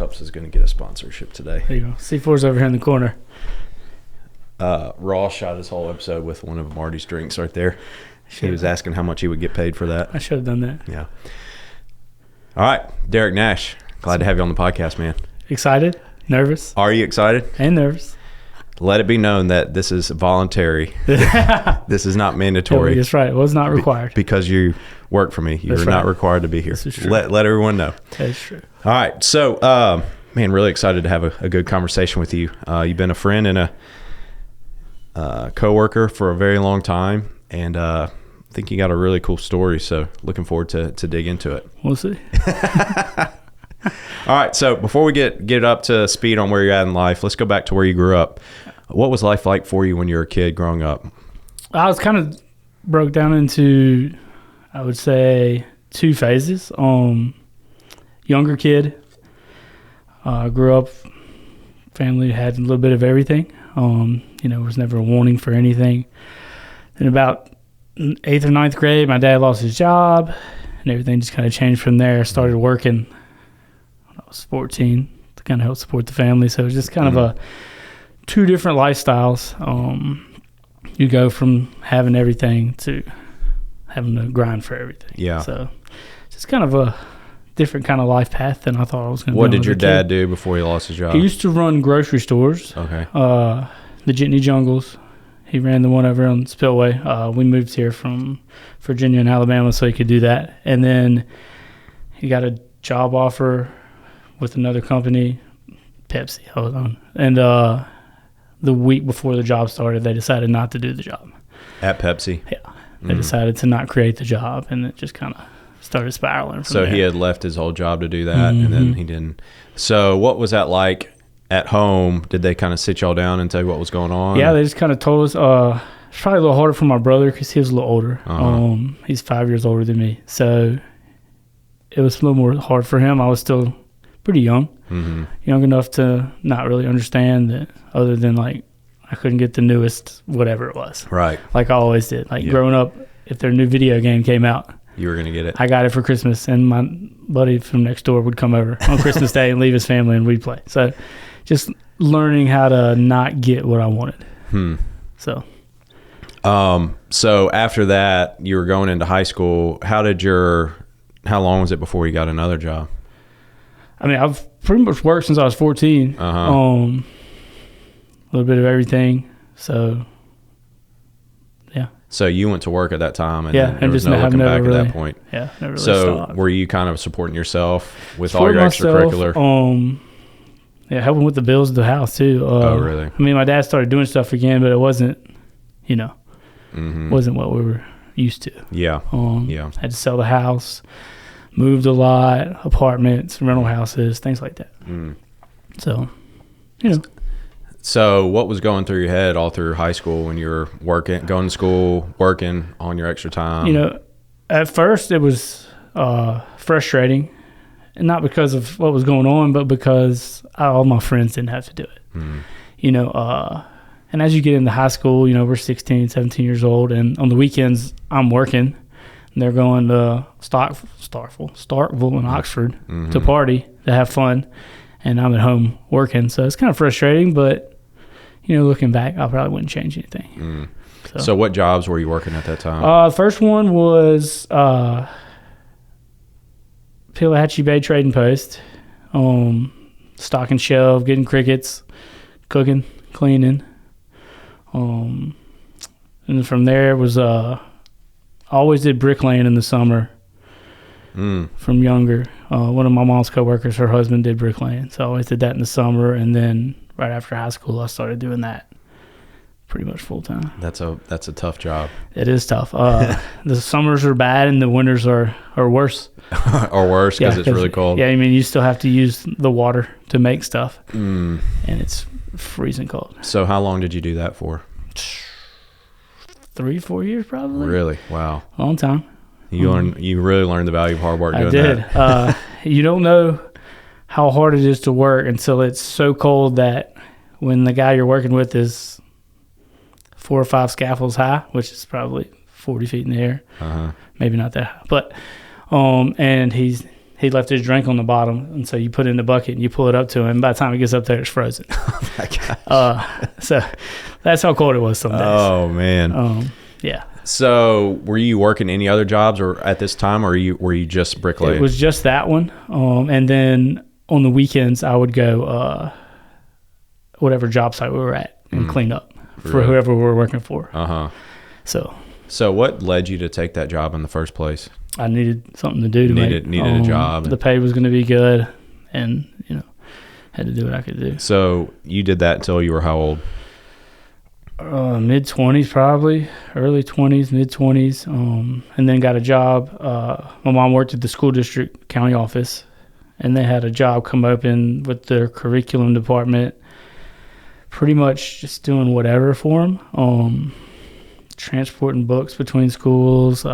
Cups is going to get a sponsorship today. There you go. C4's over here in the corner. Ross shot his whole episode with one of Marty's drinks right there. He was asking how much he would get paid for that. I should have done that. Yeah. All right, Derek Nash. Glad to have you on the podcast, man. Excited? Nervous? Are you excited? And nervous. Let it be known that this is voluntary. This is not mandatory. That's right. It was not required. Because you work for me. You're not required to be here. This is true. Let everyone know. That's true. All right. So, man, really excited to have a good conversation with you. You've been a friend and a coworker for a very long time. And I think you got a really cool story. So looking forward to dig into it. We'll see. All right. So before we get up to speed on where you're at in life, let's go back to where you grew up. What was life like for you when you were a kid growing up? I was kind of broke down into, I would say, 2 phases. Younger kid, grew up, family had a little bit of everything. Was never wanting for anything. Then about 8th or 9th grade, my dad lost his job, and everything just kind of changed from there. Started working when I was 14 to kind of help support the family. So it was just kind of 2 different lifestyles. You go from having everything to having to grind for everything. Yeah. So just kind of a different kind of life path than I thought I was going to do. What did your dad do before he lost his job? He used to run grocery stores. Okay. The Jitney Jungles. He ran the one over on Spillway. We moved here from Virginia and Alabama so he could do that. And then he got a job offer with another company, Pepsi. Hold on. And the week before the job started, they decided not to do the job. At Pepsi? Yeah. They decided to not create the job, and it just kind of started spiraling from there. So he had left his old job to do that, and then he didn't. So what was that like at home? Did they kind of sit y'all down and tell you what was going on? Yeah, they just kind of told us. It's probably a little harder for my brother because he was a little older. He's 5 years older than me. So it was a little more hard for him. I was still pretty young. Young enough to not really understand that, other than like I couldn't get the newest whatever it was. Right. Like I always did. Like growing up, if their new video game came out, you were going to get it. I got it for Christmas, and my buddy from next door would come over on Christmas Day and leave his family, and we'd play. So just learning how to not get what I wanted. So after that, you were going into high school. How long was it before you got another job? I mean, I've pretty much worked since I was 14. A little bit of everything. So, yeah. So you went to work at that time, and then there was no looking back at that point. Yeah, never really So stopped. were you kind of supporting yourself with all your extracurricular? Helping with the bills of the house too. Oh, really? I mean, my dad started doing stuff again, but it wasn't, wasn't what we were used to. Yeah. Had to sell the house. Moved a lot, apartments, rental houses, things like that. So, So what was going through your head all through high school when you were working, going to school, working on your extra time? At first it was frustrating, and not because of what was going on, but because all my friends didn't have to do it. And as you get into high school, we're 16, 17 years old, and on the weekends I'm working. And they're going to Starkville and Oxford to party, to have fun, and I'm at home working. So it's kind of frustrating, but, looking back, I probably wouldn't change anything. So what jobs were you working at that time? First one was Pelahatchie Bay Trading Post, stock and shelf, getting crickets, cooking, cleaning. And then from there was... always did bricklaying in the summer from younger. One of my mom's coworkers, her husband did bricklaying. So I always did that in the summer. And then right after high school, I started doing that pretty much full time. That's a tough job. It is tough. The summers are bad and the winters are worse. Or worse because it's really cold. Yeah, I mean, you still have to use the water to make stuff. And it's freezing cold. So how long did you do that for? 3-4 years probably. Really? Wow. Long time. You really learned the value of hard work doing that. I did. You don't know how hard it is to work until it's so cold that when the guy you're working with is 4 or 5 scaffolds high, which is probably 40 feet in the air, maybe not that high, but and he he left his drink on the bottom, and so you put it in the bucket and you pull it up to him. By the time it gets up there, it's frozen. Oh my gosh. So that's how cold it was some days. Oh man. Yeah. So were you working any other jobs or at this time, or were you just bricklaying? It was just that one. And then on the weekends, I would go whatever job site we were at and clean up for whoever we were working for. So what led you to take that job in the first place? I needed something to do to needed a job. The pay was going to be good, and had to do what I could do. So you did that until you were how old? Mid-20s probably, early 20s, mid-20s, and then got a job. My mom worked at the school district county office, and they had a job come open with their curriculum department, pretty much just doing whatever for them, transporting books between schools,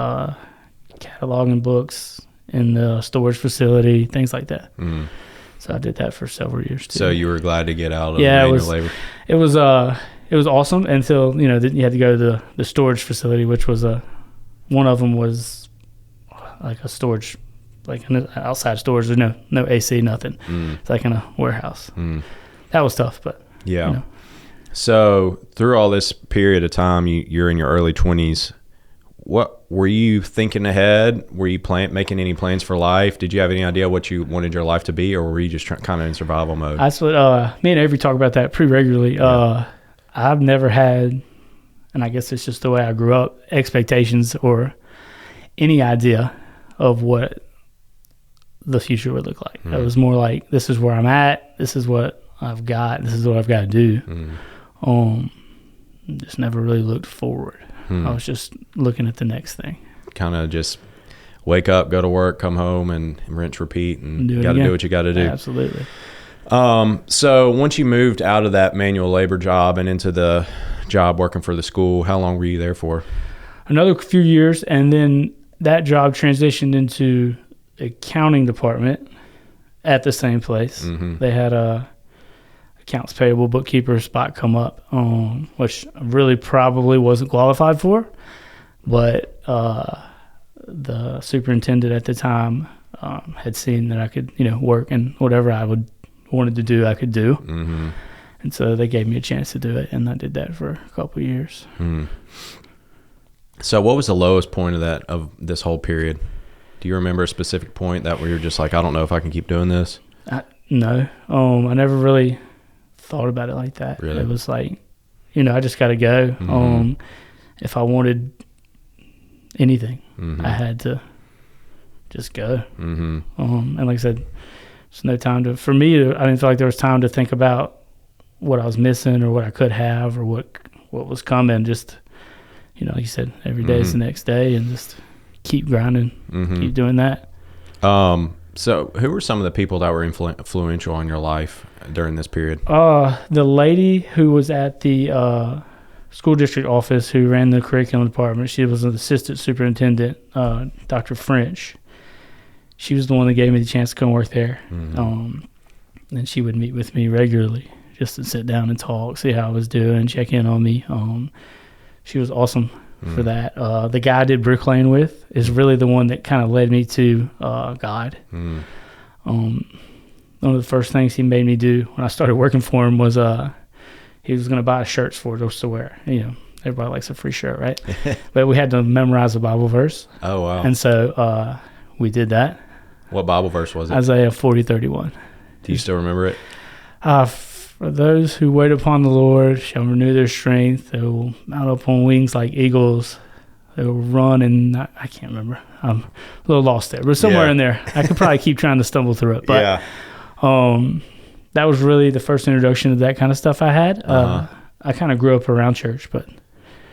cataloging books in the storage facility, things like that. So I did that for several years too. So you were glad to get out of manual labor? It was awesome until you had to go to the storage facility, which was one of them was like a storage, like an outside storage. There's no AC, nothing. It's like in a warehouse. That was tough, but yeah. So through all this period of time, you're in your early 20s. What were you thinking ahead? Were you making any plans for life? Did you have any idea what you wanted your life to be, or were you just kind of in survival mode? That's what me and Avery talk about that pretty regularly. I've never had, and I guess it's just the way I grew up, expectations or any idea of what the future would look like. It was more like, this is where I'm at, this is what I've got, this is what I've got to do. Just never really looked forward. I was just looking at the next thing. Kind of just wake up, go to work, come home, and rinse, repeat, and got to do what you got to do. Absolutely. So once you moved out of that manual labor job and into the job working for the school, how long were you there for? Another few years, and then that job transitioned into accounting department at the same place. They had a accounts payable bookkeeper spot come up, which I really probably wasn't qualified for, but the superintendent at the time had seen that I could work, and whatever I wanted to do I could do. And so they gave me a chance to do it, and I did that for a couple of years. So what was the lowest point of this whole period? Do you remember a specific point that where you're just like, I don't know if I can keep doing this? No. I never really thought about it like that. Really? It was like, I just got to go. If I wanted anything, I had to just go. And like I said, there's no time for me, I didn't feel like there was time to think about what I was missing or what I could have or what was coming. Just, like you said, every day is the next day, and just keep grinding, keep doing that. So who were some of the people that were influential in your life during this period? The lady who was at the school district office who ran the curriculum department, she was an assistant superintendent, Dr. French. She was the one that gave me the chance to come work there. And she would meet with me regularly just to sit down and talk, see how I was doing, check in on me. She was awesome for that. The guy I did bricklaying with is really the one that kind of led me to God. One of the first things he made me do when I started working for him was he was going to buy shirts for us to wear. Everybody likes a free shirt, right? But we had to memorize a Bible verse. Oh, wow. And so we did that. What Bible verse was it? Isaiah 40:31. Do you still remember it? For those who wait upon the Lord shall renew their strength. They will mount up on wings like eagles. They will run, and I can't remember. I'm a little lost there, but somewhere in there. I could probably keep trying to stumble through it. But that was really the first introduction to that kind of stuff I had. I kind of grew up around church, but.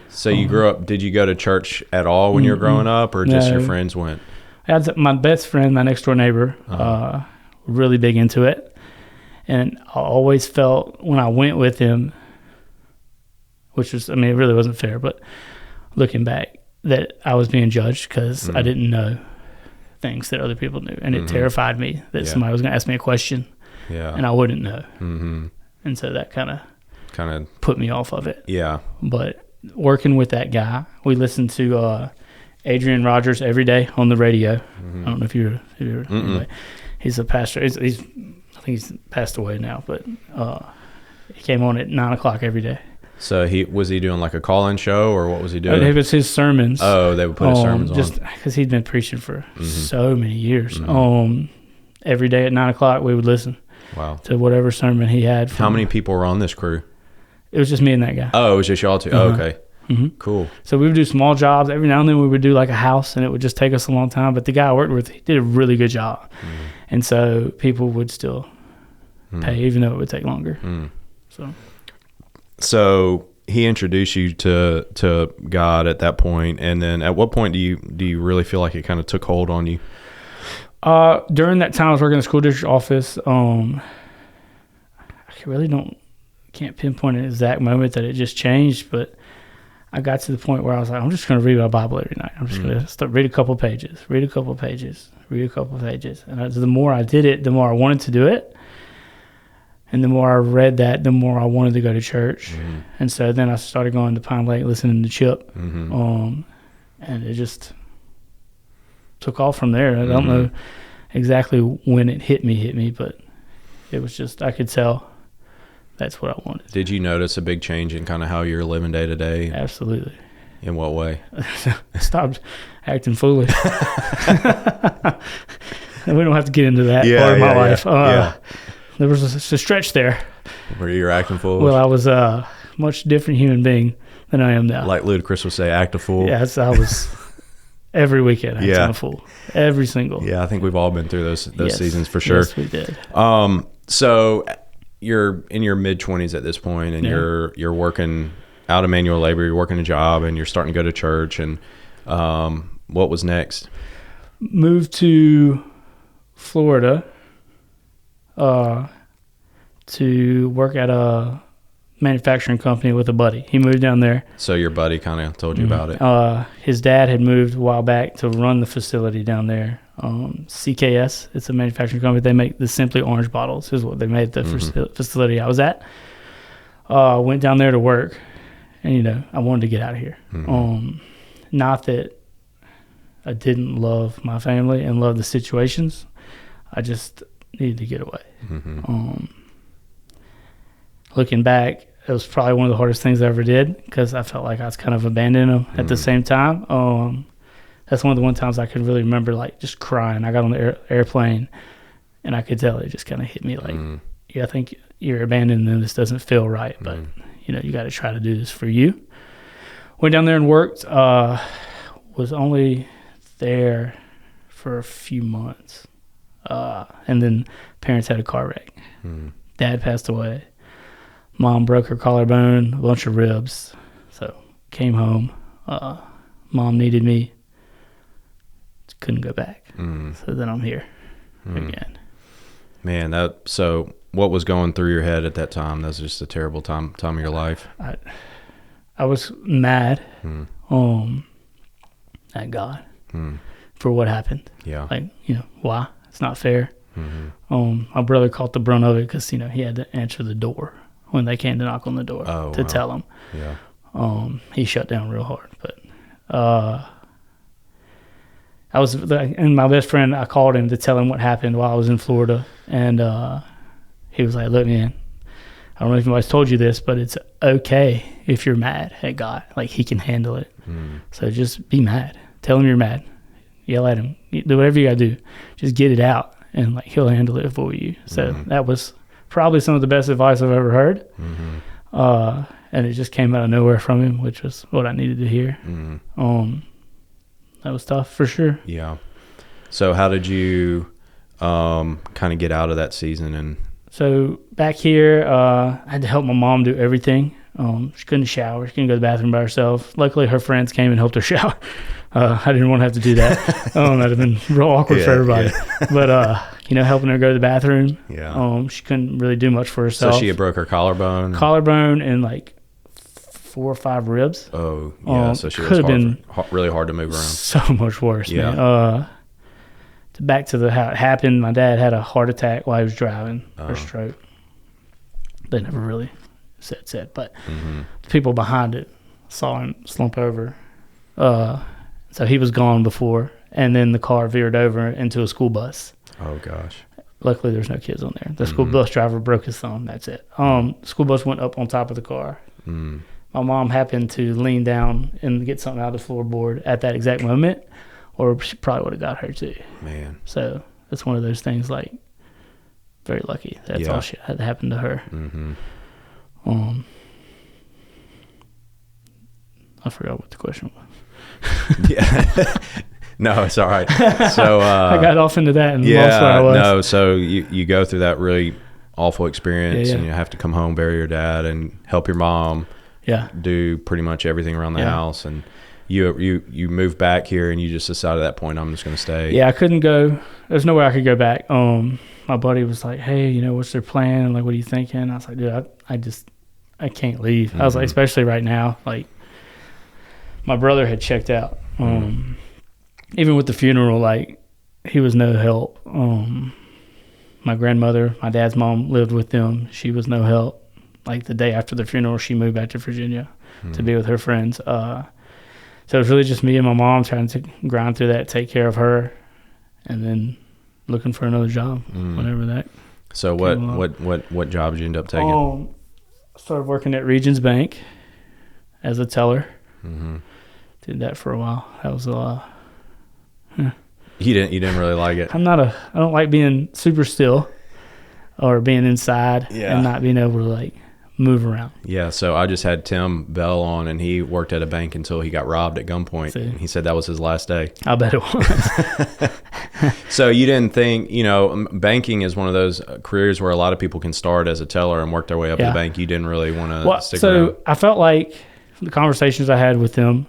So you grew up, did you go to church at all when you were growing up, or just your friends went? I had my best friend, my next door neighbor, really big into it. And I always felt when I went with him, which was, it really wasn't fair, but looking back, that I was being judged because I didn't know things that other people knew. And it terrified me that somebody was going to ask me a question and I wouldn't know. And so that kind of put me off of it. Yeah. But working with that guy, we listened to Adrian Rogers every day on the radio. I don't know if you're anyway. He's a pastor. I think he's passed away now, but he came on at 9:00 every day. So was he doing like a call-in show, or what was he doing? It was his sermons. Oh, they would put his sermons on. Just because he'd been preaching for so many years. Every day at 9:00 we would listen. Wow. To whatever sermon he had. How many people were on this crew? It was just me and that guy. Oh, it was just y'all two. Oh, okay. Cool. So we would do small jobs. Every now and then we would do like a house, and it would just take us a long time. But the guy I worked with, he did a really good job. And so people would still pay, even though it would take longer. So he introduced you to God at that point, and then at what point do you really feel like it kind of took hold on you? During that time I was working in the school district office. I really can't pinpoint an exact moment that it just changed, but I got to the point where I was like, I'm just going to read my Bible every night. I'm just going to read a couple pages. And the more I did it, the more I wanted to do it. And the more I read that, the more I wanted to go to church. And so then I started going to Pine Lake, listening to Chip. And it just took off from there. I don't know exactly when it hit me, but it was just, I could tell that's what I wanted. Did you notice a big change in kind of how you're living day to day? Absolutely. In what way? I stopped acting foolish. We don't have to get into that part of my life. There was a stretch there where you're acting foolish. Well, I was a much different human being than I am now. Like Ludacris would say, act a fool. Yes, I was every weekend acting a fool. Every single. Yeah, I think we've all been through those seasons for sure. Yes, we did. So you're in your mid-20s at this point, and you're working out of manual labor, you're working a job, and you're starting to go to church. And what was next? Moved to Florida to work at a manufacturing company with a buddy. He moved down there. So your buddy kind of told you about it. His dad had moved a while back to run the facility down there. CKS, it's a manufacturing company. They make the Simply Orange bottles is what they made at the facility I was at. Went down there to work, and I wanted to get out of here. Not that I didn't love my family and love the situations. I just needed to get away. Looking back, it was probably one of the hardest things I ever did, because I felt like I was kind of abandoning them at the same time. That's one of the times I could really remember, like, just crying. I got on the airplane, and I could tell it just kind of hit me like, I think you're abandoning them. This doesn't feel right, but, you got to try to do this for you. Went down there and worked. Was only there for a few months. And then parents had a car wreck. Dad passed away. Mom broke her collarbone, a bunch of ribs. So came home. Mom needed me. Couldn't go back. So then I'm here again. Man, so what was going through your head at that time? That was just a terrible time of your life. I was mad at God for what happened. Yeah. Like, why? It's not fair. My brother caught the brunt of it because, he had to answer the door when they came to knock on the door to tell him. Yeah. He shut down real hard. But and my best friend, I called him to tell him what happened while I was in Florida. And he was like, look, man, I don't know if anybody's told you this, but it's okay if you're mad at God. Like, he can handle it. So just be mad. Tell him you're mad. Yell at him. Do whatever you got to do. Just get it out, and he'll handle it for you. So that was probably some of the best advice I've ever heard. And it just came out of nowhere from him, which was what I needed to hear. That was tough for sure. Yeah. So how did you kind of get out of that season? So back here, I had to help my mom do everything. She couldn't shower. She couldn't go to the bathroom by herself. Luckily, her friends came and helped her shower. I didn't want to have to do that. That'd have been real awkward for everybody. Yeah. But, helping her go to the bathroom. Yeah. She couldn't really do much for herself. So she had broke her collarbone? Collarbone and 4 or 5 ribs. Oh, yeah. So she was really hard to move around. So much worse, man. Back to how it happened, my dad had a heart attack while he was driving, or stroke. They never really said, but the people behind it saw him slump over. So he was gone before and then the car veered over into a school bus. Oh gosh. Luckily, there's no kids on there. The school bus driver broke his thumb. That's it. School bus went up on top of the car. My mom happened to lean down and get something out of the floorboard at that exact moment, or she probably would have got her too. Man. So it's one of those things, like, very lucky. That's all shit had happened to her. I forgot what the question was. Yeah. No, it's all right. So I got off into that and lost where I was. No, so you go through that really awful experience and you have to come home, bury your dad, and help your mom do pretty much everything around the house. And you moved back here and you just decided at that point, I'm just going to stay. Yeah, I couldn't go. There's no way I could go back. My buddy was like, hey, you know, what's their plan? Like, what are you thinking? I was like, dude, I can't leave. I was like, especially right now, like, my brother had checked out. Even with the funeral, like, he was no help. My grandmother, my dad's mom, lived with them. She was no help. Like, the day after the funeral, she moved back to Virginia to be with her friends. So it was really just me and my mom trying to grind through that, take care of her, and then looking for another job whenever that. So what job did you end up taking? I started working at Regions Bank as a teller. Did that for a while. That was You didn't really like it. I don't like being super still or being inside and not being able to, like, move around. Yeah, so I just had Tim Bell on, and he worked at a bank until he got robbed at gunpoint. And he said that was his last day. I bet it was. So you didn't think, you know, banking is one of those careers where a lot of people can start as a teller and work their way up to the bank. You didn't really want to stick around. So I felt like the conversations I had with them,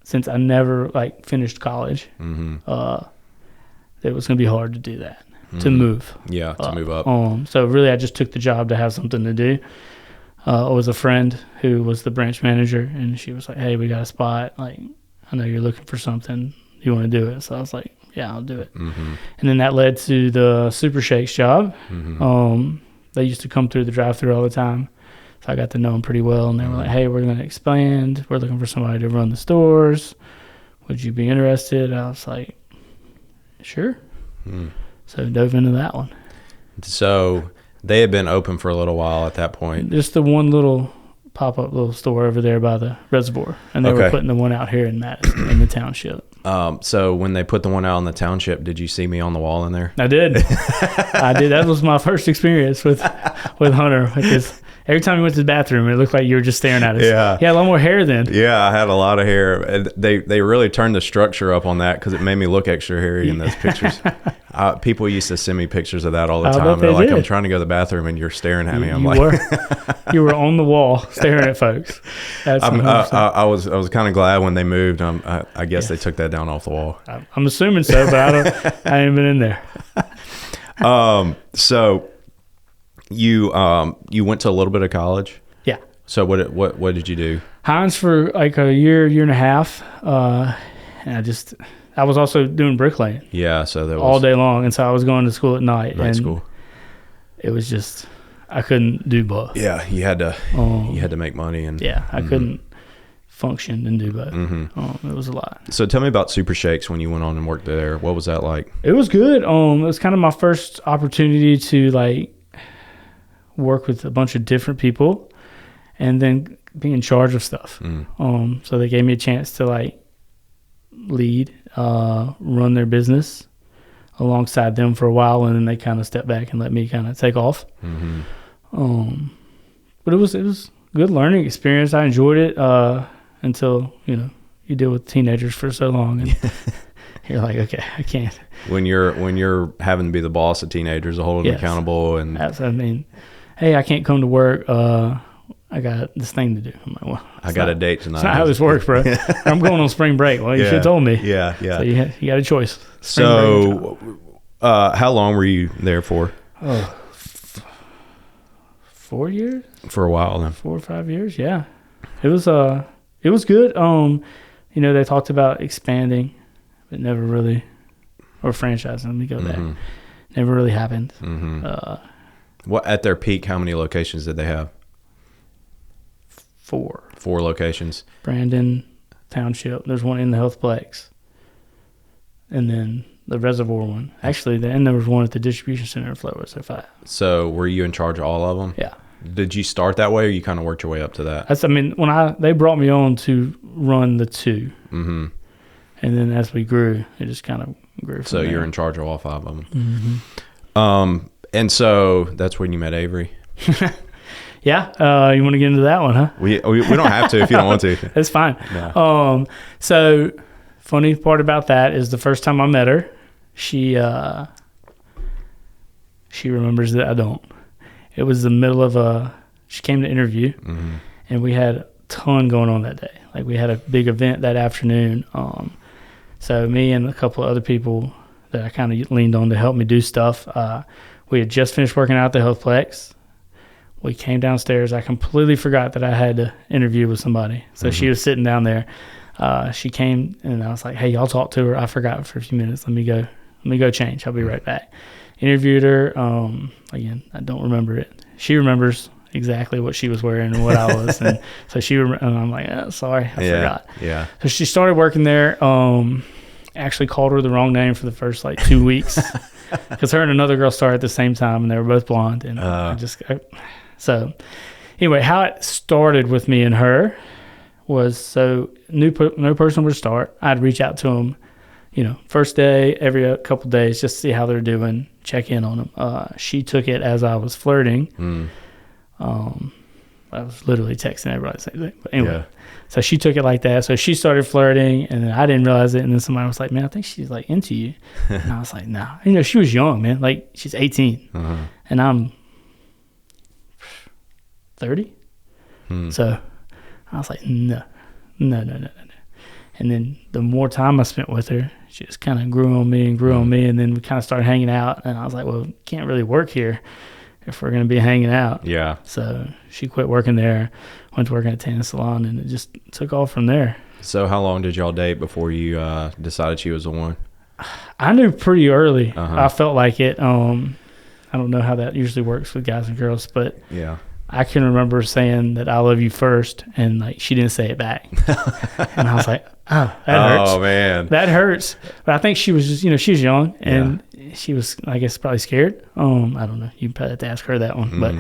since I never, like, finished college, it was going to be hard to do that, to move. Yeah, to move up. So really I just took the job to have something to do. It was a friend who was the branch manager, and she was like, hey, we got a spot. Like, I know you're looking for something. You want to do it? So I was like, yeah, I'll do it. And then that led to the Super Shakes job. They used to come through the drive-thru all the time. So I got to know them pretty well, and they were like, hey, we're going to expand. We're looking for somebody to run the stores. Would you be interested? I was like, sure. So dove into that one. So they had been open for a little while at that point. Just the one little pop-up little store over there by the reservoir, and they were putting the one out here in Madison, in the township. So when they put the one out in the township, did you see me on the wall in there? I did. That was my first experience with Hunter, because every time we went to the bathroom, it looked like you were just staring at us. Yeah. He had a lot more hair then. Yeah, I had a lot of hair. They really turned the structure up on that because it made me look extra hairy in those pictures. People used to send me pictures of that all the time. They're like, I'm trying to go to the bathroom and you're staring at me. You were on the wall staring at folks. I was kind of glad when they moved. I guess they took that down off the wall. I'm assuming so, but I ain't been in there. So you went to a little bit of college? Yeah. So what did you do? Hines for like a year and a half. And I was also doing bricklaying. Yeah, so that was all day long, and so I was going to school at night. Night school. It was just, I couldn't do both. Yeah, you had to make money, and I couldn't function and do both. It was a lot. So tell me about Super Shakes when you went on and worked there. What was that like? It was good. It was kind of my first opportunity to, like, work with a bunch of different people and then be in charge of stuff. So they gave me a chance to, like, lead, run their business alongside them for a while, and then they kind of stepped back and let me kind of take off. But it was a good learning experience. I enjoyed it until, you know, you deal with teenagers for so long and you're like, okay, I can't. When you're having to be the boss of teenagers, holding them accountable, and I mean, hey, I can't come to work. I got this thing to do. I'm like, well, I got a date tonight. That's not how this works, bro. I'm going on spring break. Well, you should have told me. Yeah. So you got a choice. So, how long were you there for? 4 years. For a while then. 4 or 5 years. Yeah, it was good. You know, they talked about expanding, but never really, or franchising. Let me go back. Never really happened. What at their peak? How many locations did they have? 4. 4 locations. Brandon Township. There's one in the Healthplex. and then the reservoir one. Actually, then there was one at the distribution center in Flowood, so 5. So were you in charge of all of them? Yeah. Did you start that way, or you kind of worked your way up to that? When they brought me on to run the 2. Mm-hmm. And then as we grew, it just kind of grew from So there. you're in charge of all 5 of them. Mm-hmm. And so that's when you met Avery? Yeah. You want to get into that one, huh? We don't have to if you don't want to. That's fine. No. So funny part about that is the first time I met her, she remembers that I don't. It was the middle of she came to interview, and we had a ton going on that day. Like, we had a big event that afternoon. So me and a couple of other people that I kind of leaned on to help me do stuff, we had just finished working out at the Healthplex. We came downstairs. I completely forgot that I had to interview with somebody. So she was sitting down there. She came, and I was like, hey, y'all talk to her. I forgot for a few minutes. Let me go change. I'll be right back. Interviewed her. Again, I don't remember it. She remembers exactly what she was wearing and what I was. And so and I'm like, oh, sorry, I forgot. Yeah. So she started working there. Actually called her the wrong name for the first 2 weeks because her and another girl started at the same time, and they were both blonde. And so anyway, how it started with me and her was, so no person would start. I'd reach out to them, first day, every couple of days, just to see how they're doing, check in on them. She took it as I was flirting. I was literally texting everybody the same thing. But anyway, so she took it like that. So she started flirting, and then I didn't realize it. And then somebody was like, man, I think she's into you. And I was like, no. She was young, man. Like, she's 18. And I'm 30. So I was like, no. And then the more time I spent with her, she just kind of grew on me. And then we kind of started hanging out. And I was like, well, can't really work here if we're going to be hanging out. Yeah. So she quit working there, went to work in a tanning salon, and it just took off from there. So how long did y'all date before you decided she was the one? I knew pretty early. I felt like it. I don't know how that usually works with guys and girls, but yeah, I can remember saying that I love you first, and she didn't say it back. And I was like, oh, that hurts. Oh, man. That hurts. But I think she was just, she was young, and she was, I guess, probably scared. I don't know. You probably have to ask her that one. But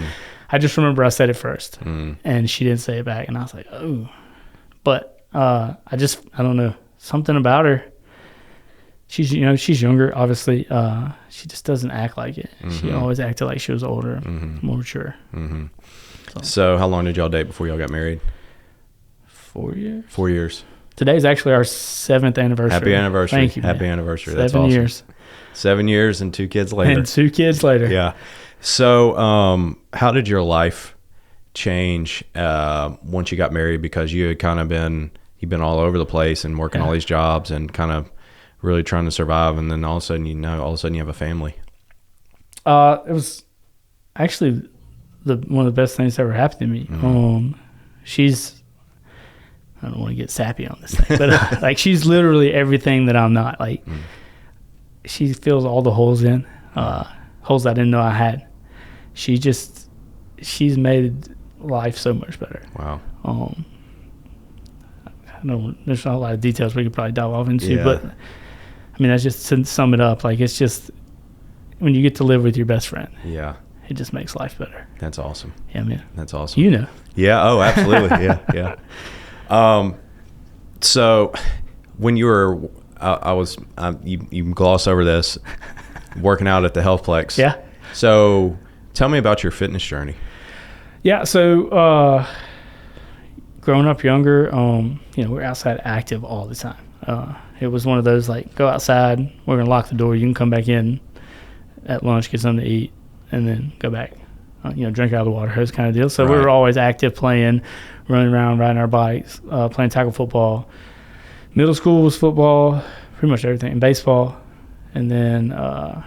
I just remember I said it first, and she didn't say it back. And I was like, oh. But I don't know. Something about her. She's younger, obviously. She just doesn't act like it. She always acted like she was older, more mature. So how long did y'all date before y'all got married? 4 years. 4 years. Today's actually our 7th anniversary. Happy anniversary. Thank you, man. Happy anniversary. That's 7 awesome. years. 7 years and 2 kids later. And 2 kids later. Yeah. So how did your life change once you got married? Because you had kind of you've been all over the place and working all these jobs and kind of really trying to survive, and then all of a sudden you have a family. It was actually one of the best things that ever happened to me. I don't want to get sappy on this thing, but she's literally everything that I'm not. She fills all the holes in, holes I didn't know I had. She's made life so much better. Wow. There's not a lot of details we could probably dive off into, but that's just to sum it up. It's just when you get to live with your best friend. Yeah. It just makes life better. That's awesome. Yeah, man. That's awesome. Yeah. Oh, absolutely. Yeah. So when you were, you gloss over this, working out at the Healthplex. Yeah. So tell me about your fitness journey. Yeah. So, growing up younger, we're outside active all the time. It was one of those, go outside, we're going to lock the door, you can come back in at lunch, get something to eat, and then go back, drink out of the water hose kind of deal. So we were always active, playing, running around, riding our bikes, playing tackle football. Middle school was football, pretty much everything, and baseball. And then kind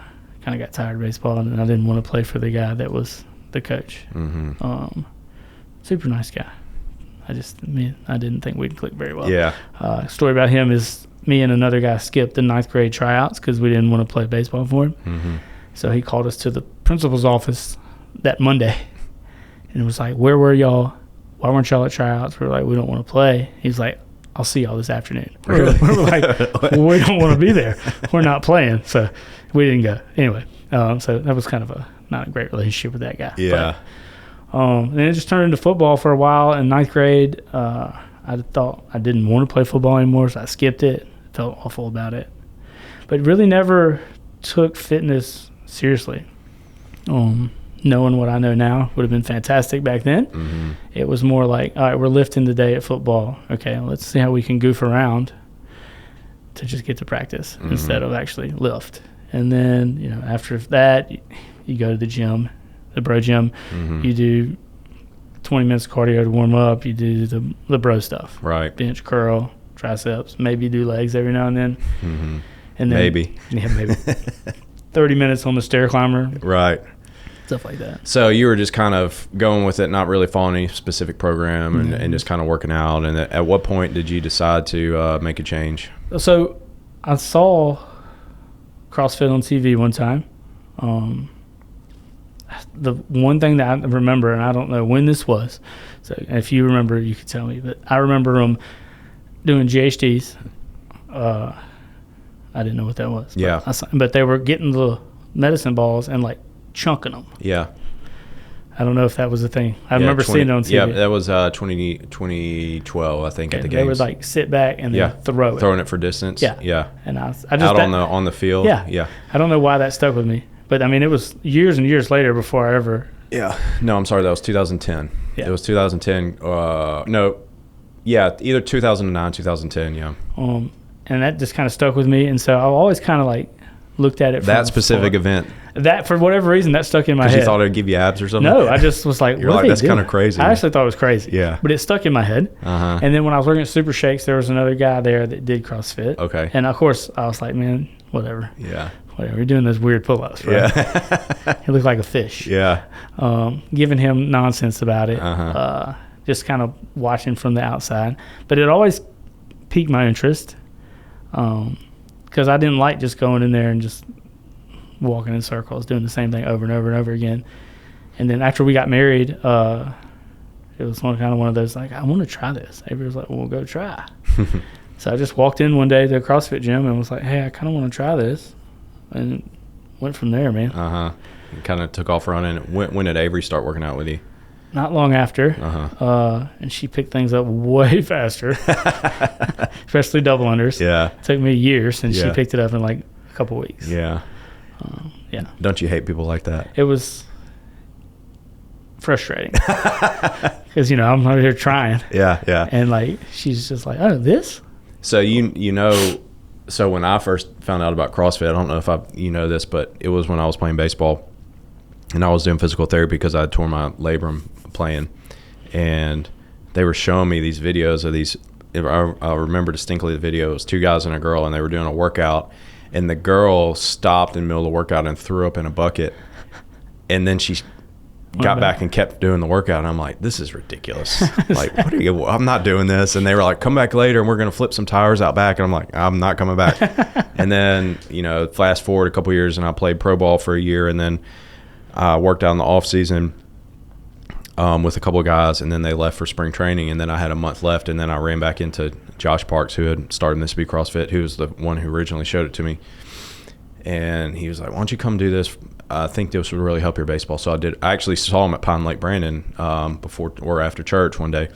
of got tired of baseball, and I didn't want to play for the guy that was the coach. Super nice guy. I didn't think we'd click very well. Yeah. Story about him is me and another guy skipped the 9th grade tryouts because we didn't want to play baseball for him. So he called us to the principal's office that Monday, and it was like, where were y'all? Why weren't y'all at tryouts? We were like, we don't want to play. He's like, I'll see y'all this afternoon. We're like, we don't want to be there. We're not playing. So we didn't go. Anyway, so that was kind of not a great relationship with that guy. Yeah. But, and it just turned into football for a while. In ninth grade, I thought I didn't want to play football anymore, so I skipped it. Felt awful about it. But really never took fitness seriously. Knowing what I know now would have been fantastic back then. Mm-hmm. It was more like, all right, we're lifting today at football. Okay, let's see how we can goof around to just get to practice instead of actually lift. And then, after that, you go to the gym, the bro gym. Mm-hmm. You do 20 minutes of cardio to warm up. You do the bro stuff. Right. Bench, curl, triceps. Maybe do legs every now and then. Mm-hmm. And then, maybe. Yeah, maybe. 30 minutes on the stair climber. Right. Stuff like that. So you were just kind of going with it, not really following any specific program and just kind of working out. And at what point did you decide to make a change? So I saw CrossFit on TV one time. The one thing that I remember, and I don't know when this was, so if you remember, you could tell me, but I remember them doing GHDs. I didn't know what that was. Yeah. But they were getting the medicine balls and like chunking them. Yeah. I don't know if that was a thing. I remember seeing it on TV. Yeah, that was 2012, I think, at the games. They would like sit back and then throw it. Throwing it for distance. Yeah. Yeah. And I just out on the field. Yeah. Yeah. I don't know why that stuck with me. But I mean, it was years and years later before I ever. Yeah. No, I'm sorry. That was 2010. Yeah. It was 2010. No. Yeah. Either 2009, 2010. Yeah. And that just kind of stuck with me. And so I always kind of like looked at it. That specific event. That, for whatever reason, that stuck in my head. Because you thought it would give you abs or something? No, I just was like, You're like, that's kind of crazy. I actually thought it was crazy. Yeah. But it stuck in my head. Uh-huh. And then when I was working at Super Shakes, there was another guy there that did CrossFit. Okay. And of course, I was like, man, whatever. Yeah. Whatever. You're doing those weird pull-ups, right? Yeah. He looked like a fish. Yeah. Giving him nonsense about it. Uh-huh. Just kind of watching from the outside. But it always piqued my interest because I didn't like just going in there and just walking in circles, doing the same thing over and over and over again. And then after we got married, it was one of those, like, I want to try this. Avery was like, well, go try. So I just walked in one day to a CrossFit gym and was like, hey, I kind of want to try this. And went from there, man. Uh-huh. Kind of took off running. When did Avery start working out with you? Not long after. Uh-huh. And she picked things up way faster, especially double unders. Yeah. It took me years, and she picked it up in like a couple weeks. Yeah. Yeah. Don't you hate people like that? It was frustrating because I'm over here trying. Yeah, yeah. And like she's just like, oh, this. So so when I first found out about CrossFit, I don't know if you know this, but it was when I was playing baseball, and I was doing physical therapy because I had torn my labrum playing, and they were showing me these videos of these. I remember distinctly the video. It was two guys and a girl, and they were doing a workout. And the girl stopped in the middle of the workout and threw up in a bucket. And then she got back and kept doing the workout. And I'm like, this is ridiculous. Like, I'm not doing this. And they were like, come back later and we're going to flip some tires out back. And I'm like, I'm not coming back. And then, fast forward a couple years and I played pro ball for a year. And then I worked out in the off season with a couple of guys. And then they left for spring training. And then I had a month left. And then I ran back into Josh Parks, who had started Mississippi CrossFit, who was the one who originally showed it to me. And he was like, why don't you come do this? I think this would really help your baseball. So I did. I actually saw him at Pine Lake Brandon before or after church one day.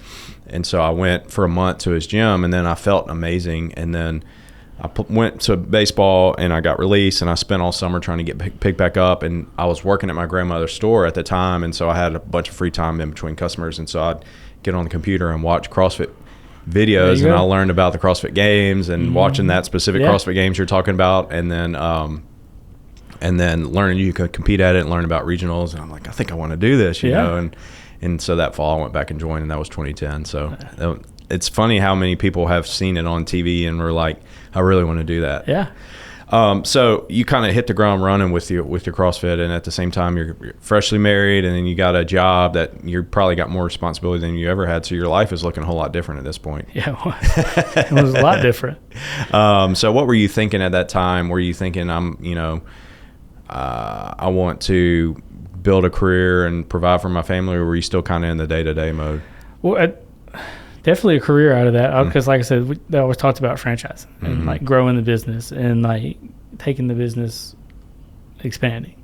And so I went for a month to his gym, and then I felt amazing. And then I went to baseball, and I got released, and I spent all summer trying to get picked back up. And I was working at my grandmother's store at the time, and so I had a bunch of free time in between customers. And so I'd get on the computer and watch CrossFit videos, and I learned about the CrossFit Games and watching that specific CrossFit Games you're talking about, and then learning you could compete at it and learn about regionals. And I'm like, I think I want to do this, you know. And so that fall I went back and joined, and that was 2010. So it's funny how many people have seen it on TV and were like, I really want to do that. Yeah. So you kind of hit the ground running with your CrossFit, and at the same time you're freshly married, and then you got a job that you probably got more responsibility than you ever had. So your life is looking a whole lot different at this point. Yeah, it was a lot different. So what were you thinking at that time? Were you thinking I want to build a career and provide for my family, or were you still kind of in the day-to-day mode? Well, definitely a career out of that, because like I said, they always talked about franchising and like growing the business and like taking the business, expanding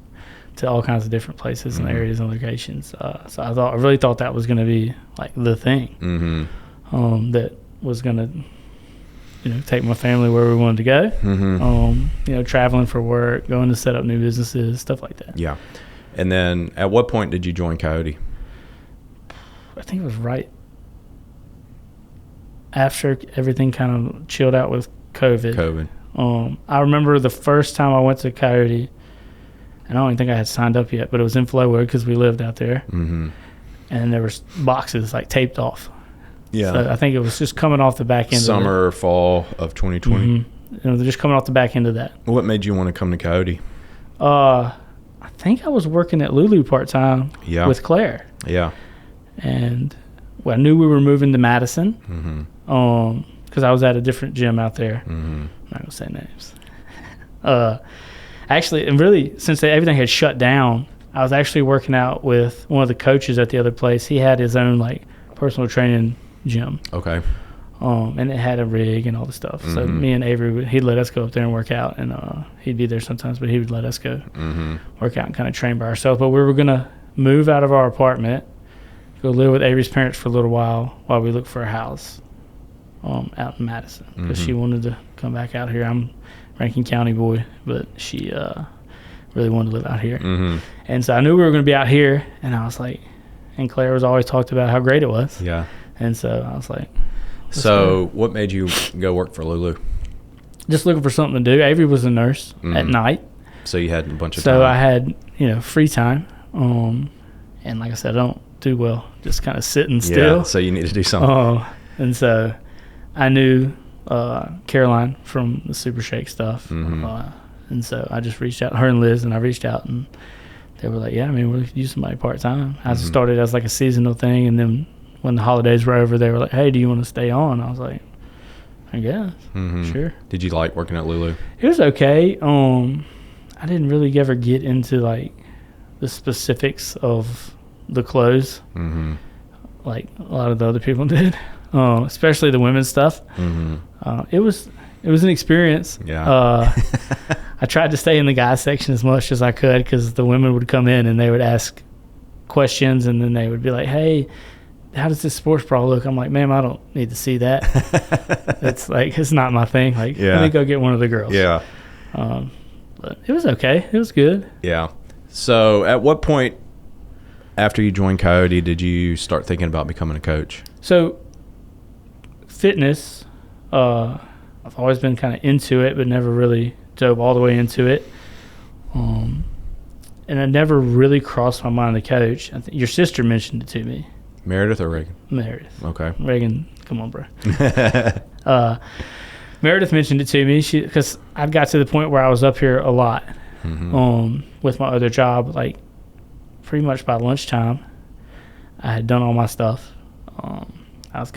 to all kinds of different places and areas and locations. So I really thought that was going to be like the thing that was going to, take my family where we wanted to go. Traveling for work, going to set up new businesses, stuff like that. Yeah. And then at what point did you join Coyote? I think it was right after everything kind of chilled out with COVID. I remember the first time I went to Coyote, and I don't even think I had signed up yet, but it was in Flowwood because we lived out there. And there was boxes like taped off. Yeah. So I think it was just coming off the back end Summer or fall of 2020. They're just coming off the back end of that. What made you want to come to Coyote? I think I was working at Lulu part-time with Claire. Yeah. And I knew we were moving to Madison because I was at a different gym out there. I'm not going to say names. Actually, and really, since everything had shut down, I was actually working out with one of the coaches at the other place. He had his own like personal training gym. Okay. And it had a rig and all the stuff. So me and Avery, he'd let us go up there and work out, and he'd be there sometimes, but he would let us go work out and kind of train by ourselves. But we were going to move out of our apartment, go live with Avery's parents for a little while we looked for a house out in Madison, because she wanted to come back out here. I'm Rankin County boy, but she really wanted to live out here. And so I knew we were going to be out here, and I was like, and Claire was always talked about how great it was. Yeah. And so I was like, so what made you go work for Lulu? Just looking for something to do. Avery was a nurse at night. So you had a bunch of time. So I had, free time. And like I said, I don't do well just kind of sitting still. Yeah, so you need to do something. And so I knew Caroline from the Super Shake stuff. And so I just reached out, her and Liz, and I reached out, and they were like, yeah, we could use somebody part-time. I just started as like a seasonal thing, and then when the holidays were over, they were like, hey, do you want to stay on? I was like, I guess. Sure. Did you like working at Lulu? It was okay. I didn't really ever get into like the specifics of the clothes like a lot of the other people did, especially the women's stuff. It was an experience. Yeah. I tried to stay in the guys section as much as I could, because the women would come in and they would ask questions, and then they would be like, hey, how does this sports bra look? I'm like, ma'am, I don't need to see that. It's not my thing. Like, let me go get one of the girls. Yeah. But it was okay. It was good. Yeah. So at what point after you joined Coyote did you start thinking about becoming a coach? So fitness, I've always been kind of into it, but never really dove all the way into it. And it never really crossed my mind to coach. I think your sister mentioned it to me. Meredith or Reagan? Meredith. Okay. Reagan, come on, bro. Meredith mentioned it to me because I got to the point where I was up here a lot with my other job. Like, pretty much by lunchtime, I had done all my stuff. I was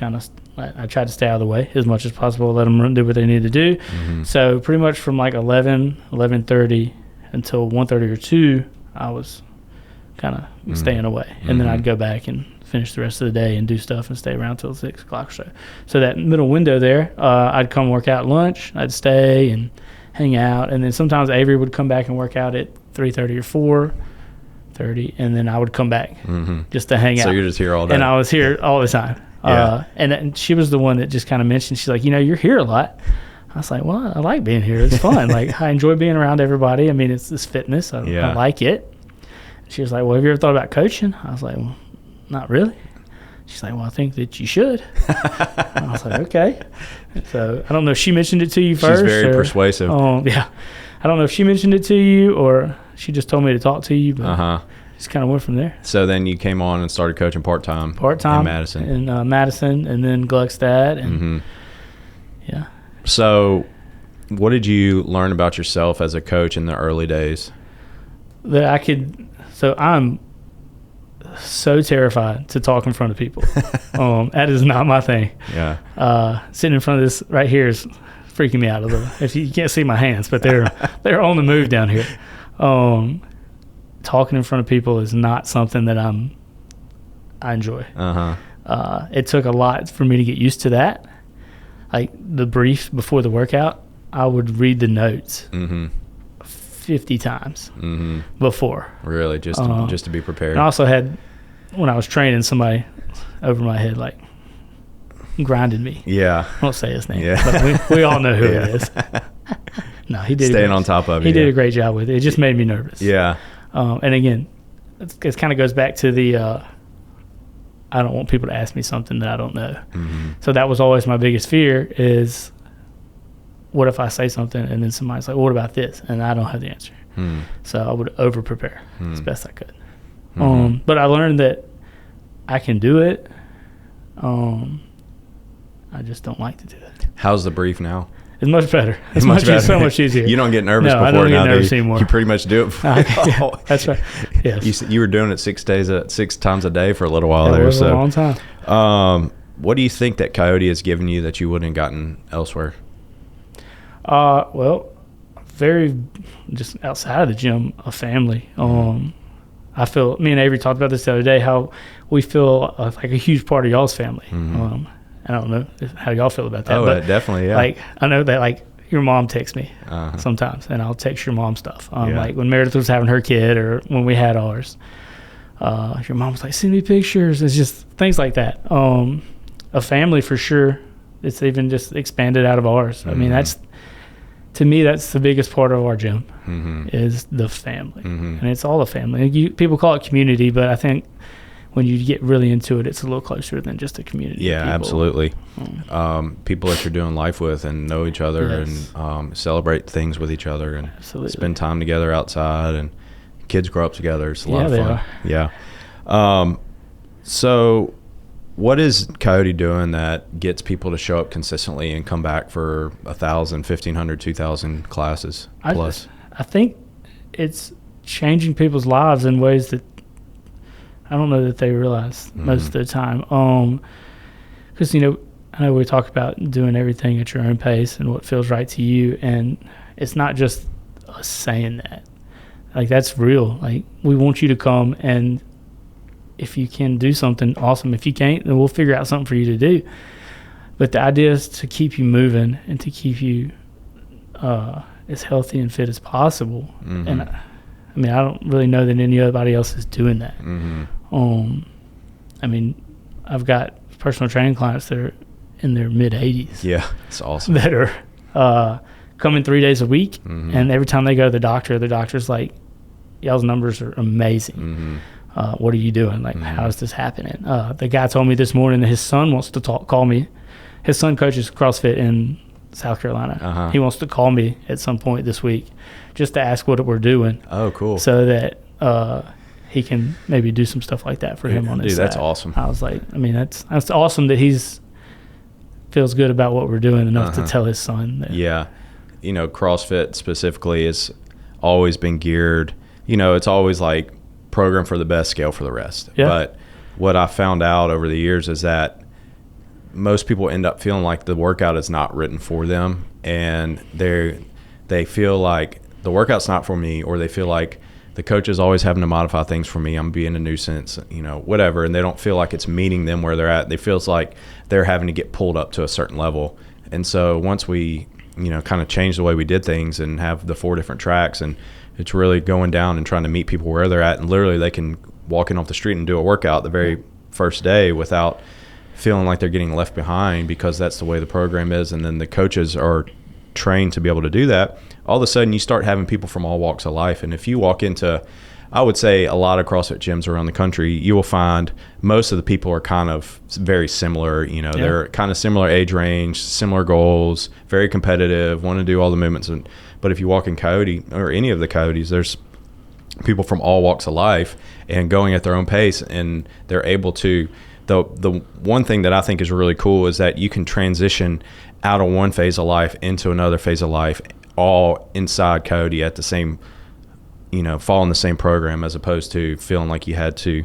I tried to stay out of the way as much as possible, let them do what they need to do. So pretty much from like 11:30 until 1:30 or 2, I was kind of staying away. And then I'd go back and finish the rest of the day and do stuff and stay around till 6 o'clock or so. So that middle window there, I'd come work out at lunch. I'd stay and hang out. And then sometimes Avery would come back and work out at 3:30 or 4:30, and then I would come back just to hang out. So you're just here all day. And I was here all the time. And she was the one that just kind of mentioned, she's like, you're here a lot. I was like, well, I like being here. It's fun. Like, I enjoy being around everybody. It's this fitness. I like it. She was like, well, have you ever thought about coaching? I was like, well, not really. She's like, well, I think that you should. I was like, okay. So I don't know if she mentioned it to you first. She's very persuasive. Yeah. I don't know if she mentioned it to you or she just told me to talk to you, but just kind of went from there. So then you came on and started coaching part-time in Madison. In Madison, and then Gluckstadt. And yeah. So what did you learn about yourself as a coach in the early days? That I could – so I'm so terrified to talk in front of people. That is not my thing. Yeah. Sitting in front of this right here is freaking me out a little. If you can't see my hands, but they're on the move down here. Talking in front of people is not something that I enjoy. It took a lot for me to get used to that. Like the brief before the workout, I would read the notes 50 times before. Really, just to be prepared. And I also had, when I was training, somebody over my head like grinded me. Yeah. I won't say his name, but we all know who it is. No, he did. Staying on top of it. He did a great job with it. It just made me nervous. Yeah. And again, it kind of goes back to the I don't want people to ask me something that I don't know. So that was always my biggest fear is, what if I say something and then somebody's like, well, what about this? And I don't have the answer. So I would over-prepare as best I could. But I learned that I can do it. I just don't like to do it. How's the brief now? It's much better. It's so much easier. You don't get nervous before. I don't get nervous you, anymore. You pretty much do it. Yeah, that's right. Yes. You were doing it 6 times a day for a little while That there. was a long time. What do you think that Coyote has given you that you wouldn't have gotten elsewhere? Well, very just outside of the gym, a family. I feel, me and Avery talked about this the other day, how we feel like a huge part of y'all's family. I don't know how y'all feel about that. But definitely, yeah. Like, I know that, like, your mom texts me sometimes, and I'll text your mom stuff. Like, when Meredith was having her kid or when we had ours, your mom was like, send me pictures. It's just things like that. A family, for sure. It's even just expanded out of ours. I mean, to me, that's the biggest part of our gym is the family. And it's all a family. People call it community, but I think when you get really into it, it's a little closer than just a community. Yeah, absolutely. People that you're doing life with and know each other and celebrate things with each other and spend time together outside, and kids grow up together. It's a lot of fun. Yeah. So what is Coyote doing that gets people to show up consistently and come back for 1,000, 1,500, 2,000 classes plus? I think it's changing people's lives in ways that I don't know that they realize most of the time. Because, I know we talk about doing everything at your own pace and what feels right to you, and it's not just us saying that. Like, that's real. Like, we want you to come, and if you can do something, awesome. If you can't, then we'll figure out something for you to do. But the idea is to keep you moving and to keep you as healthy and fit as possible. And I don't really know that anybody else is doing that. I've got personal training clients that are in their mid-80s. Yeah, it's awesome. That are coming 3 days a week, and every time they go to the doctor's like, y'all's numbers are amazing. What are you doing? Like, how is this happening? The guy told me this morning that his son wants to call me. His son coaches CrossFit in South Carolina. He wants to call me at some point this week just to ask what we're doing. Oh, cool. So that he can maybe do some stuff like that for him on his side. Dude, that's awesome. I was like, that's awesome that he's feels good about what we're doing enough to tell his son that. Yeah. CrossFit specifically has always been geared, it's always like program for the best, scale for the rest. Yeah. But what I found out over the years is that most people end up feeling like the workout is not written for them, and they feel like the workout's not for me, or they feel like the coach is always having to modify things for me. I'm being a nuisance, whatever. And they don't feel like it's meeting them where they're at. They feels like they're having to get pulled up to a certain level. And so once we, kind of change the way we did things and have the 4 different tracks, and it's really going down and trying to meet people where they're at. And literally they can walk in off the street and do a workout the very first day without feeling like they're getting left behind, because that's the way the program is. And then the coaches are trained to be able to do that. All of a sudden you start having people from all walks of life. And if you walk into, I would say, a lot of CrossFit gyms around the country, you will find most of the people are kind of very similar. They're kind of similar age range, similar goals, very competitive, want to do all the movements. But if you walk in Coyote or any of the Coyotes, there's people from all walks of life and going at their own pace, and they're able to. The one thing that I think is really cool is that you can transition out of one phase of life into another phase of life, all inside Coyote at the same, following the same program, as opposed to feeling like you had to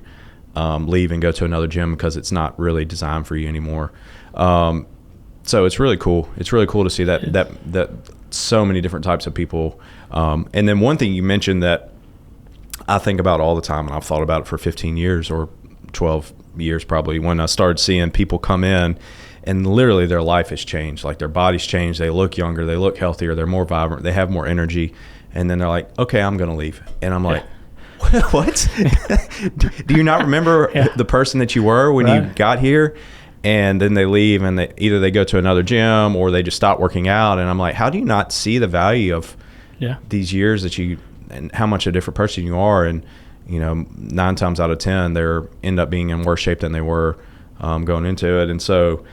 leave and go to another gym because it's not really designed for you anymore. So it's really cool. It's really cool to see that so many different types of people. And then one thing you mentioned that I think about all the time, and I've thought about it for 15 years or 12 years probably, when I started seeing people come in and literally their life has changed. Like their bodies changed. They look younger. They look healthier. They're more vibrant. They have more energy. And then they're like, okay, I'm going to leave. And I'm like, what? Do you not remember the person that you were when you got here? And then they leave, and either they go to another gym or they just stop working out. And I'm like, how do you not see the value of these years that you, and how much a different person you are? And, 9 times out of 10, they end up being in worse shape than they were going into it. And so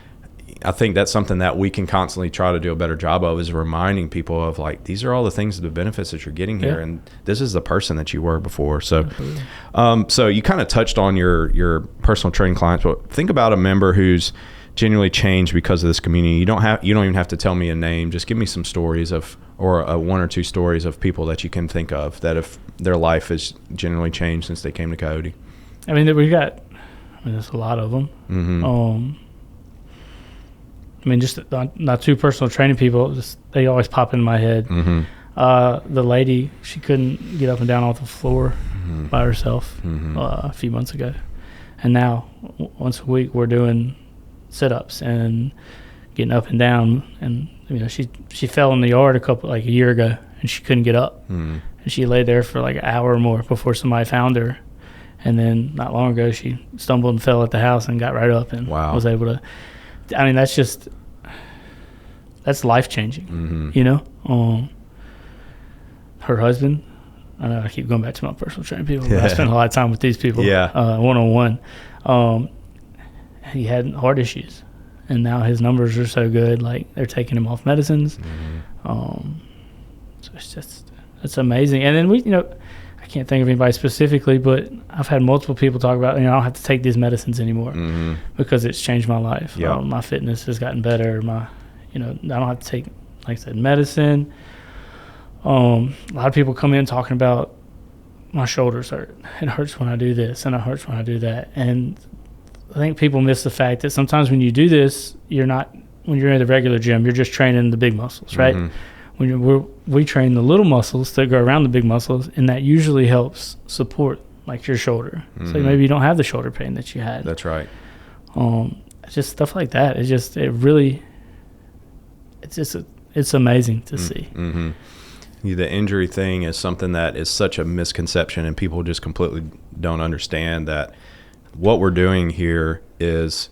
I think that's something that we can constantly try to do a better job of, is reminding people of, like, these are all the things, the benefits that you're getting here, and this is the person that you were before. So, so you kind of touched on your personal training clients, but think about a member who's genuinely changed because of this community. You don't even have to tell me a name. Just give me some stories or 1 or 2 stories of people that you can think of that if their life has genuinely changed since they came to Coyote. I mean, there's a lot of them. Mm-hmm. Just not too personal training people, they always pop in my head. Mm-hmm. The lady, she couldn't get up and down off the floor by herself a few months ago. And now, once a week, we're doing sit-ups and getting up and down. And, she fell in the yard a year ago, and she couldn't get up. And she lay there for like an hour or more before somebody found her. And then not long ago, she stumbled and fell at the house and got right up and was able to. I mean, that's life-changing, Her husband, I know I keep going back to my personal training people, but I spend a lot of time with these people one-on-one. He had heart issues, and now his numbers are so good, like they're taking him off medicines. So it's amazing. And then I can't think of anybody specifically, but I've had multiple people talk about, I don't have to take these medicines anymore because it's changed my life. My fitness has gotten better. I don't have to take, like I said, medicine. A lot of people come in talking about my shoulders hurt. It hurts when I do this, and it hurts when I do that. And I think people miss the fact that sometimes when you do this, when you're in the regular gym, you're just training the big muscles, right? We train the little muscles that go around the big muscles, and that usually helps support like your shoulder. So maybe you don't have the shoulder pain that you had. That's right. Just stuff like that. It's amazing to see. The injury thing is something that is such a misconception, and people just completely don't understand that what we're doing here is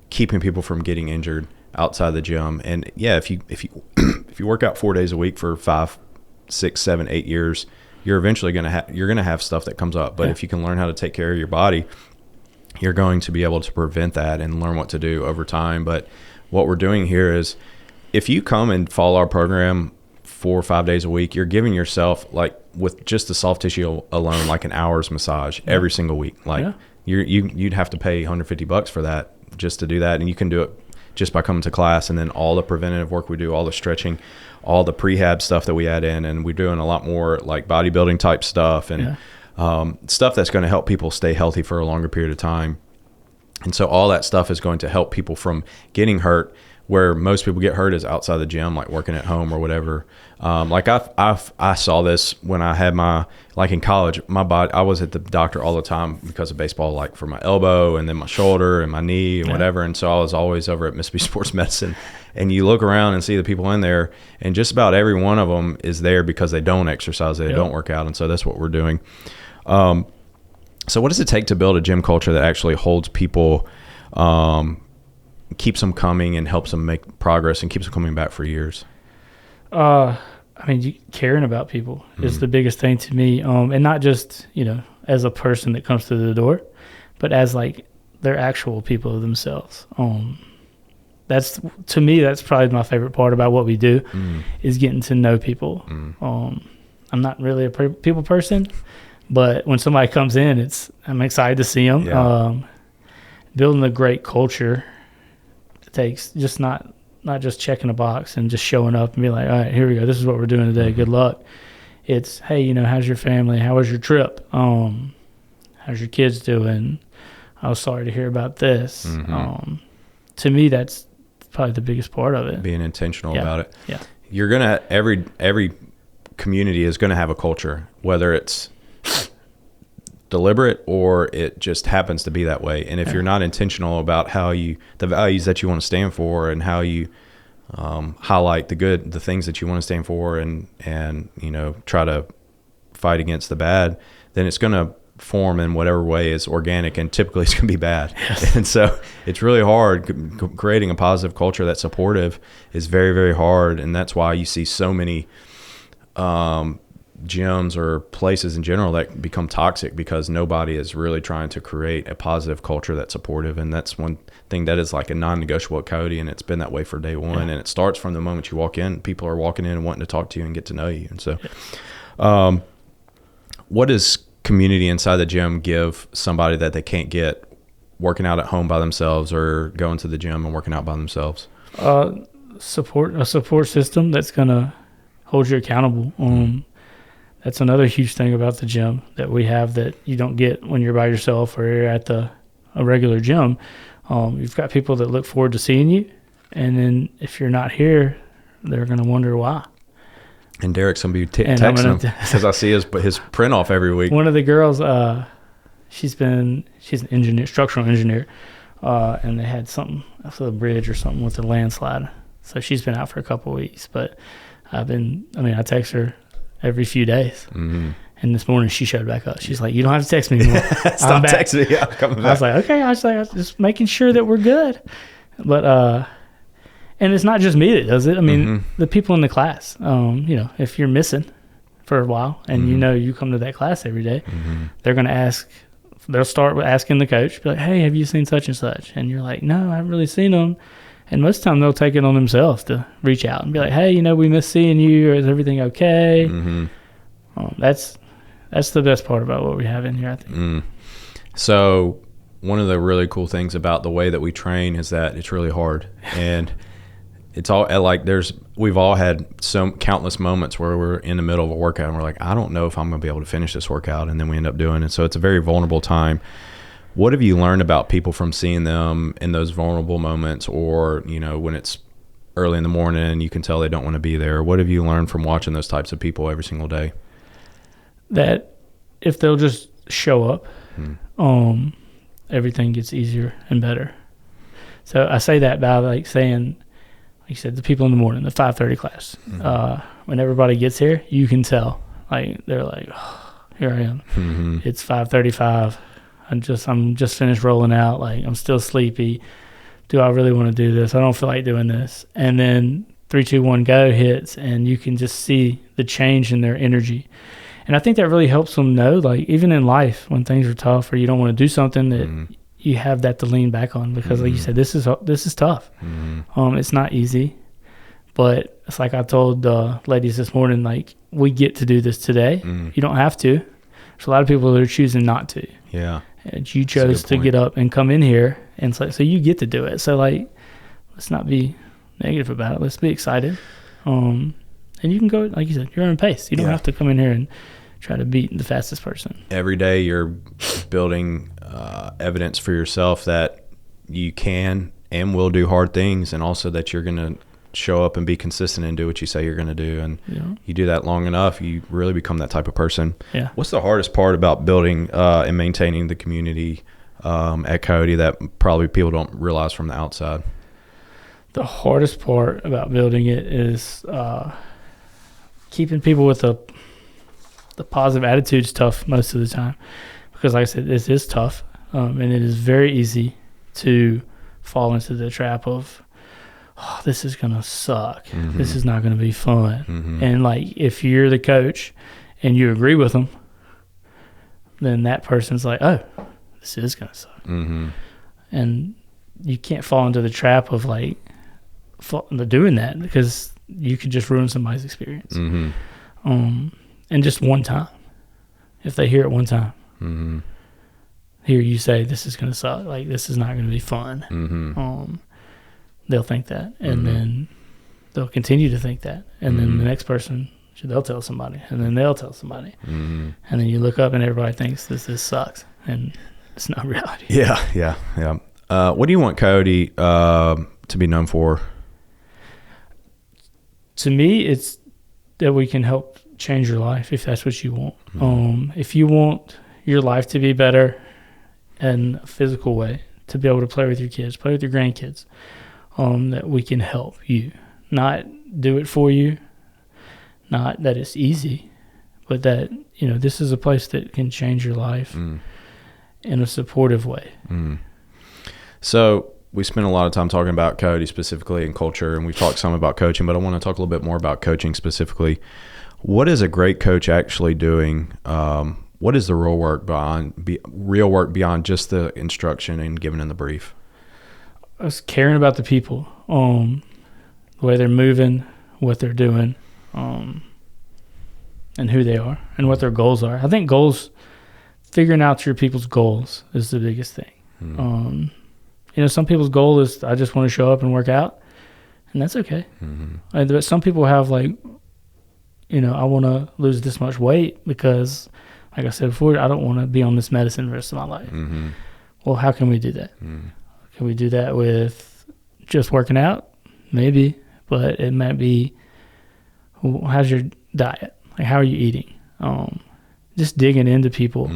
keeping people from getting injured outside the gym. And if you work out 4 days a week for 5, 6, 7, 8 years, you're eventually going to have stuff that comes up. But if you can learn how to take care of your body, you're going to be able to prevent that and learn what to do over time. But what we're doing here is, if you come and follow our program 4 or 5 days a week, you're giving yourself, like, with just the soft tissue alone, like an hour's massage every single week. Like you'd have to pay $150 for that just to do that. And you can do it just by coming to class, and then all the preventative work we do, all the stretching, all the prehab stuff that we add in, and we're doing a lot more like bodybuilding type stuff and stuff that's going to help people stay healthy for a longer period of time. And so all that stuff is going to help people from getting hurt. Where most people get hurt is outside the gym, like working at home or whatever. Like I saw this when I had in college, my body, I was at the doctor all the time because of baseball, like for my elbow and then my shoulder and my knee and whatever. And so I was always over at Mississippi Sports Medicine, and you look around and see the people in there, and just about every one of them is there because they don't exercise, they don't work out. And so that's what we're doing. So what does it take to build a gym culture that actually holds people, keeps them coming and helps them make progress and keeps them coming back for years? Caring about people is the biggest thing to me. And not just, as a person that comes through the door, but as like they're actual people themselves. To me, that's probably my favorite part about what we do is getting to know people. I'm not really a people person, but when somebody comes in, I'm excited to see them. Building a great culture takes just not just checking a box and just showing up and be like, all right, here we go. This is what we're doing today. Good luck. It's, hey, how's your family? How was your trip? How's your kids doing? I was sorry to hear about this. To me, that's probably the biggest part of it. Being intentional about it. Yeah. You're going to, every community is going to have a culture, whether it's deliberate or it just happens to be that way. And if you're not intentional about the values that you want to stand for and how you highlight the things that you want to stand for and try to fight against the bad, then it's going to form in whatever way is organic, and typically it's going to be bad. Yes. And so it's really hard. Creating a positive culture that's supportive is very, very hard. And that's why you see so many gyms or places in general that become toxic, because nobody is really trying to create a positive culture that's supportive. And that's one thing that is like a non-negotiable at Coyote, and it's been that way for day one. And it starts from the moment you walk in. People are walking in and wanting to talk to you and get to know you. And so what does community inside the gym give somebody that they can't get working out at home by themselves or going to the gym and working out by themselves? A support system that's going to hold you accountable. That's another huge thing about the gym that we have that you don't get when you're by yourself or you're at a regular gym. You've got people that look forward to seeing you, and then if you're not here, they're going to wonder why. And Derek's going to be texting him because I see his print off every week. One of the girls, she's an engineer, structural engineer, and they had something after the bridge or something with a landslide. So she's been out for a couple of weeks, but I text her every few days. Mm-hmm. And this morning she showed back up. She's like, "You don't have to text me anymore." Stop texting me. I'm coming back. I was like, okay. I was just making sure that we're good. But and it's not just me that does it. I mean, the people in the class. If you're missing for a while and you come to that class every day, they're going to ask. They'll start with asking the coach, be like, "Hey, have you seen such and such?" And you're like, "No, I haven't really seen them." And most of the time they'll take it on themselves to reach out and be like, "Hey, we miss seeing you. Or is everything okay?" That's the best part about what we have in here, I think. So one of the really cool things about the way that we train is that it's really hard. And it's all like we've all had countless moments where we're in the middle of a workout and we're like, I don't know if I'm going to be able to finish this workout. And then we end up doing it. So it's a very vulnerable time. What have you learned about people from seeing them in those vulnerable moments, or, when it's early in the morning and you can tell they don't want to be there? What have you learned from watching those types of people every single day? That if they'll just show up, everything gets easier and better. So I say that by saying, like you said, the people in the morning, the 5:30 class. When everybody gets here, you can tell. They're like, oh, here I am. It's 5:35. I'm just finished rolling out. I'm still sleepy. Do I really want to do this? I don't feel like doing this. And then 3, 2, 1, go hits, and you can just see the change in their energy. And I think that really helps them know, even in life, when things are tough or you don't want to do something, that you have that to lean back on, because like you said, this is tough. It's not easy, but it's like I told the ladies this morning, we get to do this today. You don't have to. There's a lot of people that are choosing not to. Yeah. And you chose to get up and come in here, and so you get to do it. So let's not be negative about it. Let's be excited. And you can go, like you said, your own pace. You don't have to come in here and try to beat the fastest person. Every day you're building evidence for yourself that you can and will do hard things, and also that you're going to show up and be consistent and do what you say you're going to do. And you do that long enough, you really become that type of person. Yeah. What's the hardest part about building and maintaining the community at Coyote that probably people don't realize from the outside? The hardest part about building it is keeping people with the positive attitude is tough most of the time, because like I said, this is tough, and it is very easy to fall into the trap of, oh, this is going to suck. This is not going to be fun. And if you're the coach and you agree with them, then that person's like, oh, this is going to suck. And you can't fall into the trap of doing that, because you could just ruin somebody's experience. And just one time, if they hear it one time, hear you say, this is going to suck, this is not going to be fun, they'll think that, and then they'll continue to think that, and then the next person, they'll tell somebody, and then they'll tell somebody, and then you look up and everybody thinks this sucks, and it's not reality. Yeah. What do you want Coyote to be known for? To me, it's that we can help change your life if that's what you want. If you want your life to be better in a physical way, to be able to play with your kids, play with your grandkids, that we can help you. Not do it for you, not that it's easy, but that, this is a place that can change your life in a supportive way. So we spent a lot of time talking about Coyote specifically and culture, and we've talked some about coaching, but I want to talk a little bit more about coaching specifically. What is a great coach actually doing? What is the real work beyond just the instruction and giving in the brief? Us caring about the people, the way they're moving, what they're doing, and who they are, and what their goals are. I think figuring out your people's goals is the biggest thing. Some people's goal is, I just want to show up and work out, and that's okay. But some people have I want to lose this much weight because, like I said before, I don't want to be on this medicine the rest of my life. Well, how can we do that? Can we do that with just working out? Maybe, but it might be, how's your diet? How are you eating? Just digging into people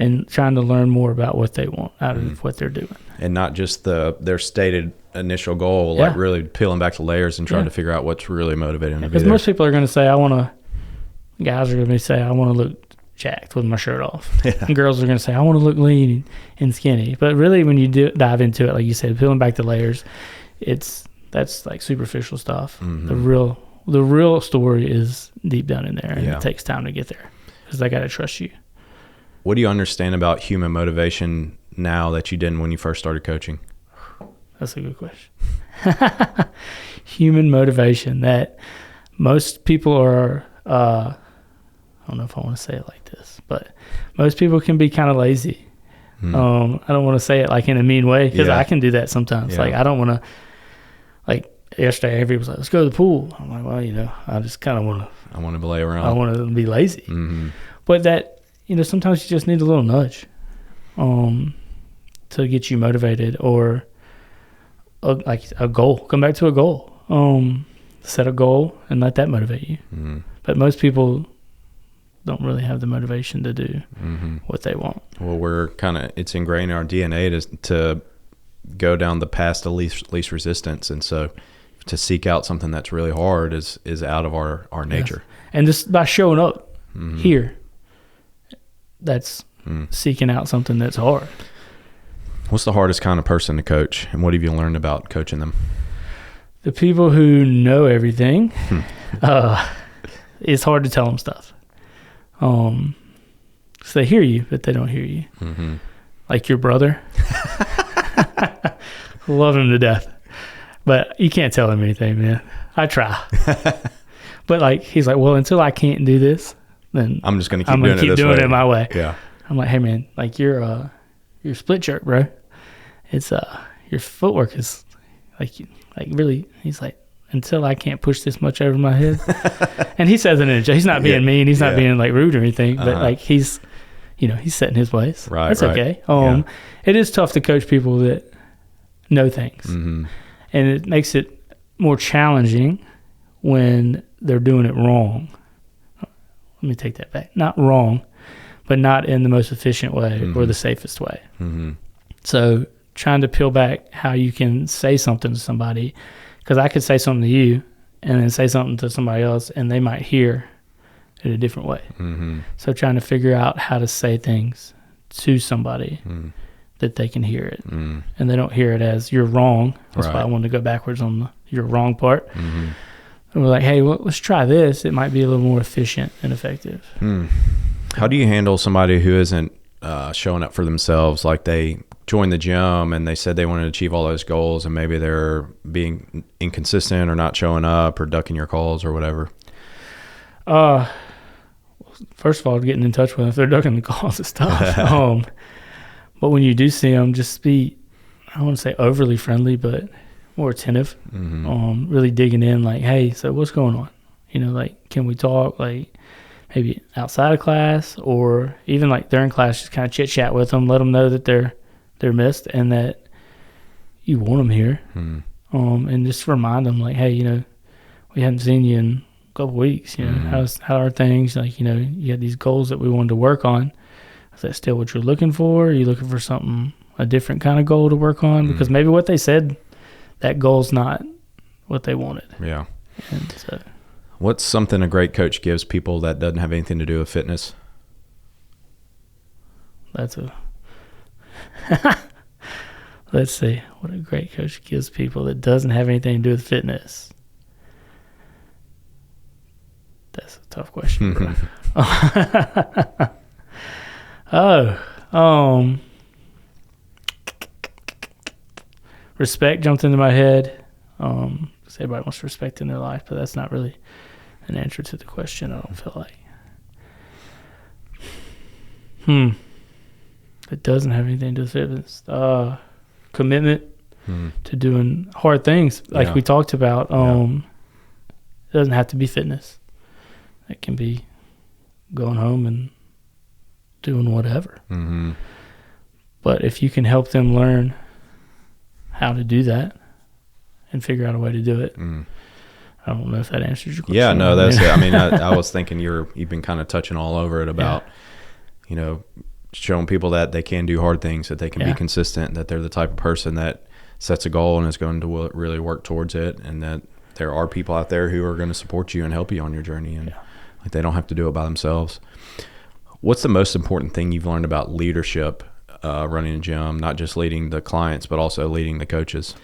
and trying to learn more about what they want out of what they're doing. And not just their stated initial goal, really peeling back the layers and trying to figure out what's really motivating them to be there. Because most people are going to say, guys are going to say, I want to look jacked with my shirt off. And girls are going to say, I want to look lean and skinny. But really, when you dive into it, like you said, peeling back the layers, that's like superficial stuff. The real story is deep down in there, and it takes time to get there because they got to trust you. What do you understand about human motivation now that you didn't when you first started coaching? That's a good question. Human motivation, that most people are, I don't know if I want to say it like this, but most people can be kind of lazy. I don't want to say it like in a mean way, because I can do that sometimes. Like, I don't want to, like yesterday, everybody was like, let's go to the pool. I'm like, well, I just kind of want to. I want to lay around. I want to be lazy. But that, sometimes you just need a little nudge to get you motivated, or like a goal. Come back to a goal. Set a goal and let that motivate you. But most people don't really have the motivation to do what they want. Well, it's ingrained in our DNA to go down the path of least resistance, and so to seek out something that's really hard is out of our nature. Yes. And just by showing up here, that's seeking out something that's hard. What's the hardest kind of person to coach, and what have you learned about coaching them? The people who know everything, it's hard to tell them stuff. So they hear you, but they don't hear you. Like your brother. Love him to death. But you can't tell him anything, man. I try. But he's like, well, until I can't do this, then I'm just going to keep doing it my way. Yeah. I'm like, hey man, you're split jerk, bro. It's your footwork is like really. He's like, until I can't push this much over my head. And he says it in a joke. He's not being mean. He's not being rude or anything. But he's set in his ways. Right. That's okay. It is tough to coach people that know things, and it makes it more challenging when they're doing it wrong. Let me take that back. Not wrong, but not in the most efficient way or the safest way. So trying to peel back how you can say something to somebody, because I could say something to you and then say something to somebody else, and they might hear it a different way. So trying to figure out how to say things to somebody that they can hear it, and they don't hear it as you're wrong. That's why I wanted to go backwards on the you're wrong part. And we're like, hey, well, let's try this. It might be a little more efficient and effective. How do you handle somebody who isn't showing up for themselves? Like they joined the gym and they said they wanted to achieve all those goals, and maybe they're being inconsistent or not showing up or ducking your calls or whatever. First of all, getting in touch with them if they're ducking the calls is tough. But when you do see them, just be, I don't want to say overly friendly, but more attentive. Really digging in, like, hey, so what's going on? Can we talk? Maybe outside of class, or even during class, just kind of chit chat with them, let them know that they're missed and that you want them here. And just remind them, hey, we hadn't seen you in couple weeks. How are things? Like, you had these goals that we wanted to work on. Is that still what you're looking for? Are you looking for a different kind of goal to work on? Because maybe what they said, that goal's not what they wanted. Yeah. And so, what's something a great coach gives people that doesn't have anything to do with fitness? Let's see. What a great coach gives people that doesn't have anything to do with fitness. That's a tough question, bro. Respect jumped into my head. 'Cause everybody wants respect in their life, but that's not really an answer to the question, I don't feel like. It doesn't have anything to do with fitness. Commitment to doing hard things, like we talked about. It doesn't have to be fitness. It can be going home and doing whatever. But if you can help them learn how to do that and figure out a way to do it, I don't know if that answers your question. Yeah, no, that's it. I mean, I was thinking you've been kind of touching all over it about, showing people that they can do hard things, that they can be consistent, that they're the type of person that sets a goal and is going to really work towards it, and that there are people out there who are going to support you and help you on your journey, and like they don't have to do it by themselves. What's the most important thing you've learned about leadership, running a gym, not just leading the clients, but also leading the coaches?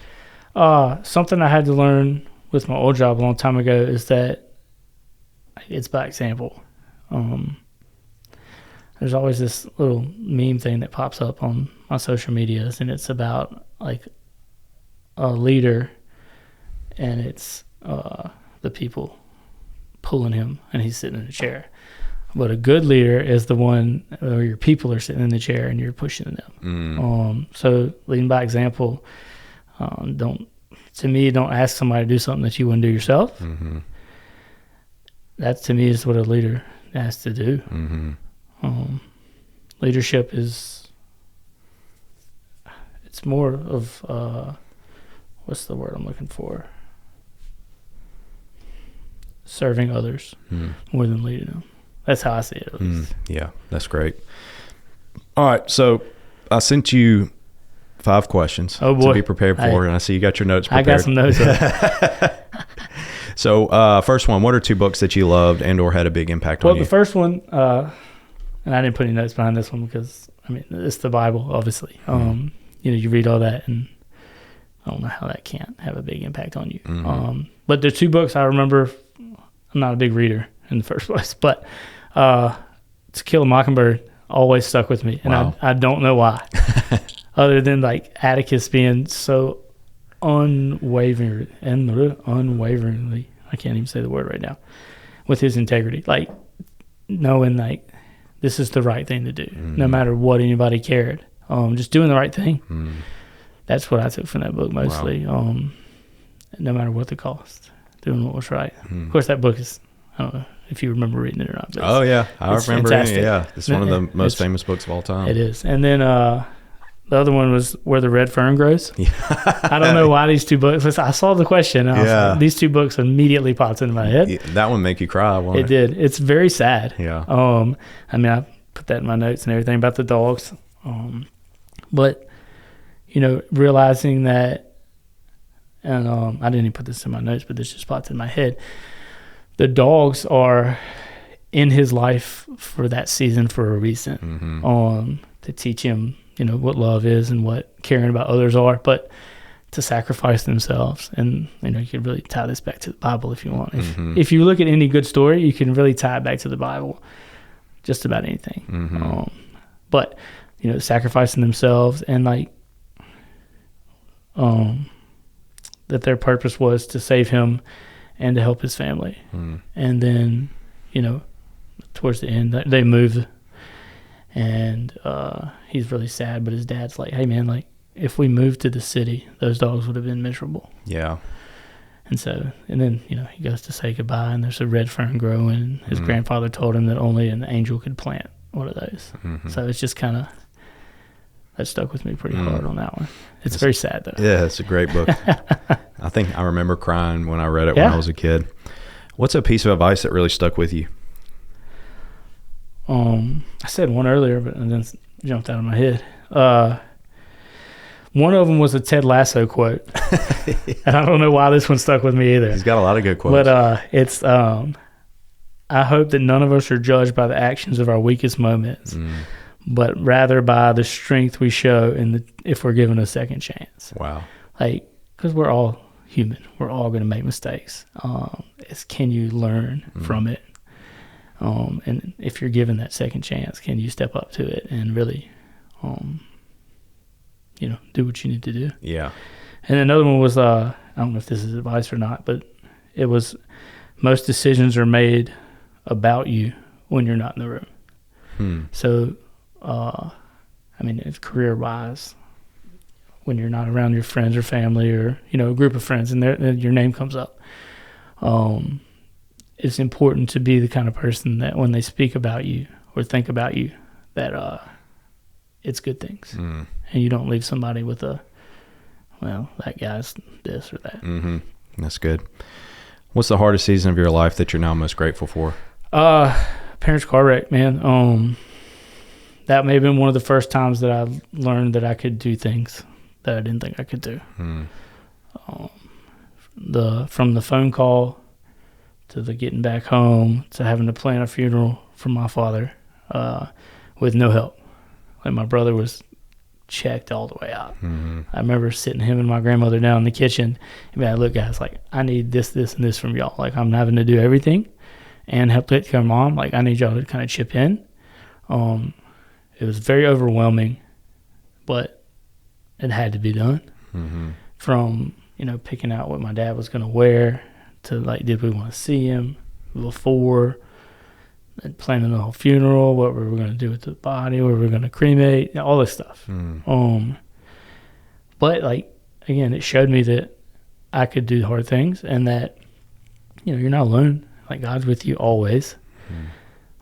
Something I had to learn with my old job a long time ago is that it's by example. There's always this little meme thing that pops up on my social medias, and it's about like a leader, and it's the people pulling him, and he's sitting in a chair. But a good leader is the one where your people are sitting in the chair and you're pushing them. So leading by example. Don't ask somebody to do something that you wouldn't do yourself. That to me is what a leader has to do. Leadership it's more of what's the word I'm looking for? Serving others more than leading them. That's how I see it, at least. Yeah, that's great. All right, so I sent you 5 questions to be prepared for, and I see you got your notes prepared. I got some notes. So first one, what are 2 books that you loved and or had a big impact on you? Well, the first one, and I didn't put any notes behind this one because, it's the Bible, obviously. You read all that, and I don't know how that can't have a big impact on you. But the 2 books I remember, I'm not a big reader in the first place, but To Kill a Mockingbird always stuck with me, and I don't know why. Other than like Atticus being so unwaveringly, I can't even say the word right now, with his integrity, like knowing like this is the right thing to do, no matter what anybody cared, just doing the right thing. That's what I took from that book mostly. No matter what the cost, doing what was right. Of course, that book is, I don't know if you remember reading it or not. Oh yeah, I remember reading it. Yeah, it's one of the most famous books of all time. It is. And then the other one was Where the Red Fern Grows. I don't know why these 2 books. I saw the question. And these 2 books immediately popped into my head. That one make you cry, won't it? It did. It's very sad. Yeah. I put that in my notes and everything about the dogs. But realizing that, and I didn't even put this in my notes, but this just popped in my head. The dogs are in his life for that season for a reason. To teach him, what love is and what caring about others are, but to sacrifice themselves. And, you can really tie this back to the Bible if you want. If you look at any good story, you can really tie it back to the Bible, just about anything. But, sacrificing themselves and like, that their purpose was to save him and to help his family. And then, towards the end, they move, and he's really sad, but his dad's like, hey man, like if we moved to the city, those dogs would have been miserable. Yeah. And then, he goes to say goodbye, and there's a red fern growing, and his grandfather told him that only an angel could plant one of those. So it's just kind of, that stuck with me pretty hard on that one. It's very sad though. Yeah, it's a great book. I think I remember crying when I read it when I was a kid. What's a piece of advice that really stuck with you? I said one earlier, but then jumped out of my head. One of them was a Ted Lasso quote. And I don't know why this one stuck with me either. He's got a lot of good quotes. But it's, I hope that none of us are judged by the actions of our weakest moments, but rather by the strength we show if we're given a second chance. Wow. Like, because we're all human. We're all going to make mistakes. It's can you learn from it? And if you're given that second chance, can you step up to it and really, do what you need to do? Yeah. And another one was, I don't know if this is advice or not, but it was most decisions are made about you when you're not in the room. So, if career-wise, when you're not around your friends or family or, a group of friends and your name comes up, it's important to be the kind of person that when they speak about you or think about you, that it's good things. And you don't leave somebody with that guy's this or that. That's good. What's the hardest season of your life that you're now most grateful for? Parents' car wreck, man. That may have been one of the first times that I learned that I could do things that I didn't think I could do. From the phone call to the getting back home to having to plan a funeral for my father with no help. Like my brother was checked all the way out. I remember sitting him and my grandmother down in the kitchen and being like, look guys, like I need this, this, and this from y'all. Like I'm having to do everything and help take care of mom. Like I need y'all to kind of chip in. It was very overwhelming, but it had to be done. From, picking out what my dad was going to wear to like, did we want to see him before, and planning the whole funeral, what we were going to do with the body, what we were going to cremate, all this stuff. But like, again, it showed me that I could do hard things and that, you're not alone. Like God's with you always.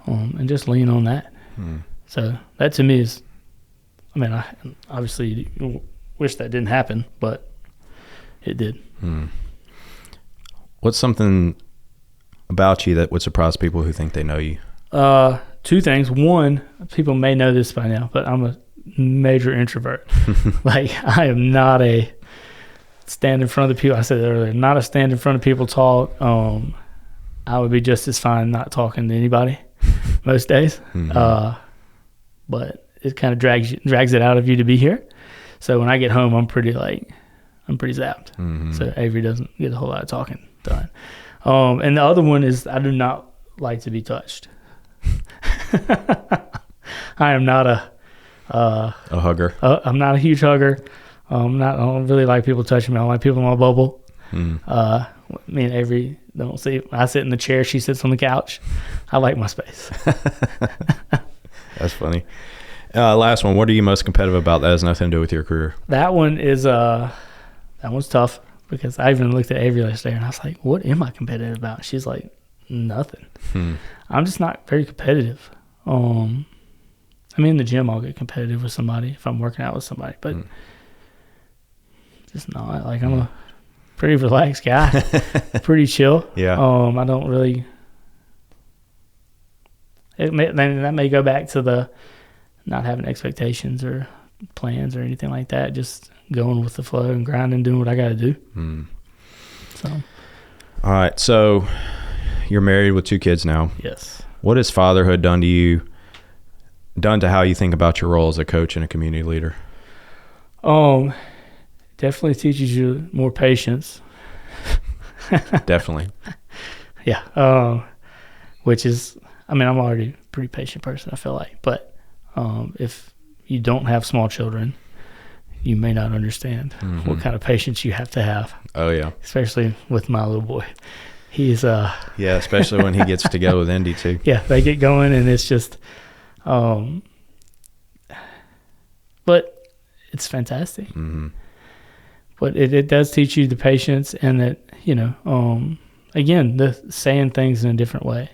And just lean on that. So that to me is, I obviously wish that didn't happen, but it did. What's something about you that would surprise people who think they know you? Two things. One, people may know this by now, but I'm a major introvert. Like I am not a stand in front of the people. I said that earlier, not a stand in front of people talk. I would be just as fine not talking to anybody most days. But it kind of drags it out of you to be here. So when I get home, I'm pretty zapped. So Avery doesn't get a whole lot of talking done. And the other one is I do not like to be touched. I am not a hugger. I'm not a huge hugger. I don't really like people touching me. I don't like people in my bubble. Me and Avery don't see. I sit in the chair. She sits on the couch. I like my space. That's funny. Last one. What are you most competitive about that has nothing to do with your career? That one is that one's tough because I even looked at Avery last day and I was like, what am I competitive about? She's like, nothing. I'm just not very competitive. In the gym I'll get competitive with somebody if I'm working out with somebody, but just not. Like I'm a pretty relaxed guy, pretty chill. Yeah. I don't really. That may go back to the not having expectations or plans or anything like that. Just going with the flow and grinding, doing what I got to do. So. All right. So you're married with 2 kids now. Yes. What has fatherhood done to how you think about your role as a coach and a community leader? Definitely teaches you more patience. Definitely. Yeah. Which is, I'm already a pretty patient person, I feel like. But if you don't have small children, you may not understand what kind of patience you have to have. Oh, yeah. Especially with my little boy. He's yeah, especially when he gets to go with Indy too. Yeah, they get going and it's just but it's fantastic. But it does teach you the patience and that, again, the saying things in a different way.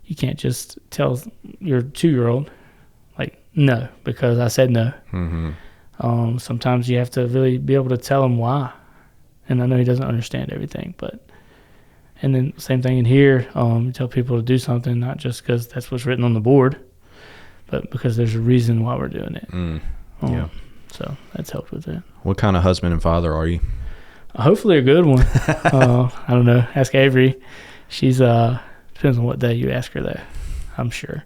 You can't just tell your 2-year-old like no because I said no. Sometimes you have to really be able to tell him why. And I know he doesn't understand everything, but And then same thing in here. You tell people to do something, not just because that's what's written on the board, but because there's a reason why we're doing it. Yeah. So that's helped with it. What kind of husband and father are you? Hopefully a good one. I don't know. Ask Avery. She's depends on what day you ask her though, I'm sure.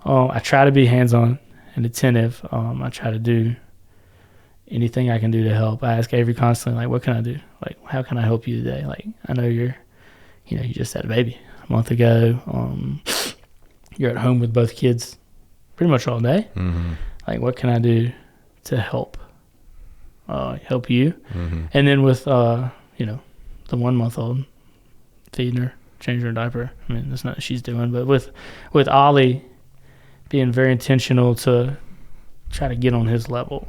I try to be hands-on and attentive. I try to do anything I can do to help. I ask Avery constantly, like, what can I do? Like, how can I help you today? Like, I know you just had a baby a month ago. You're at home with both kids pretty much all day. Mm-hmm. Like, what can I do to help you? Mm-hmm. And then with, the 1-month-old, feeding her, changing her diaper. I mean, that's not what she's doing. But with Ollie, being very intentional to try to get on his level.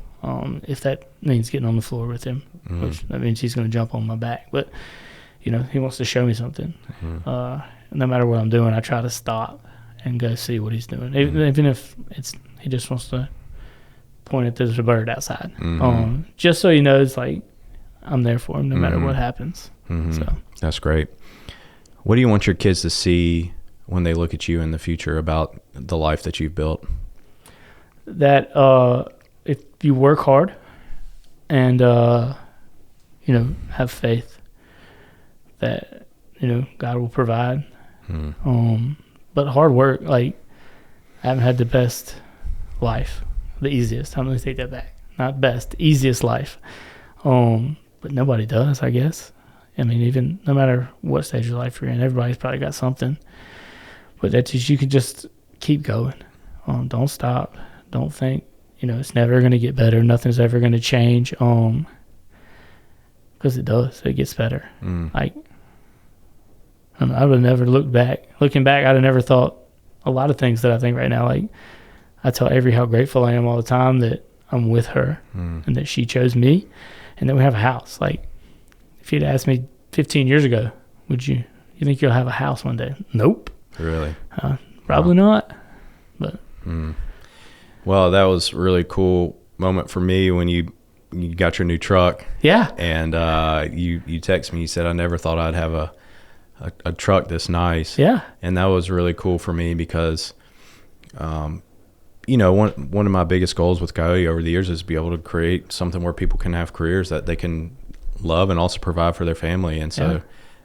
If that means getting on the floor with him, which that means he's going to jump on my back. But, he wants to show me something. No matter what I'm doing, I try to stop and go see what he's doing. Even if he just wants to point at there's a bird outside. Just so he knows, like, I'm there for him no matter what happens. So that's great. What do you want your kids to see when they look at you in the future about the life that you've built? That if you work hard and have faith that God will provide. But hard work, like, I haven't had the best life, the easiest. I'm going to take that back. Not best, easiest life. But nobody does, I guess. I mean, even no matter what stage of life you're in, everybody's probably got something. But that's just, you can just keep going. Don't stop. Don't think, it's never going to get better. Nothing's ever going to change. Because it does. It gets better. Like, I would have never looked back. Looking back, I'd have never thought a lot of things that I think right now. Like, I tell Avery how grateful I am all the time that I'm with her and that she chose me and that we have a house. Like, if you'd asked me 15 years ago, you think you'll have a house one day? Nope. Really? Probably not. But well, that was a really cool moment for me when you got your new truck. Yeah. And you texted me. You said, I never thought I'd have a truck this nice. Yeah. And that was really cool for me because, one of my biggest goals with Coyote over the years is to be able to create something where people can have careers that they can love and also provide for their family. And so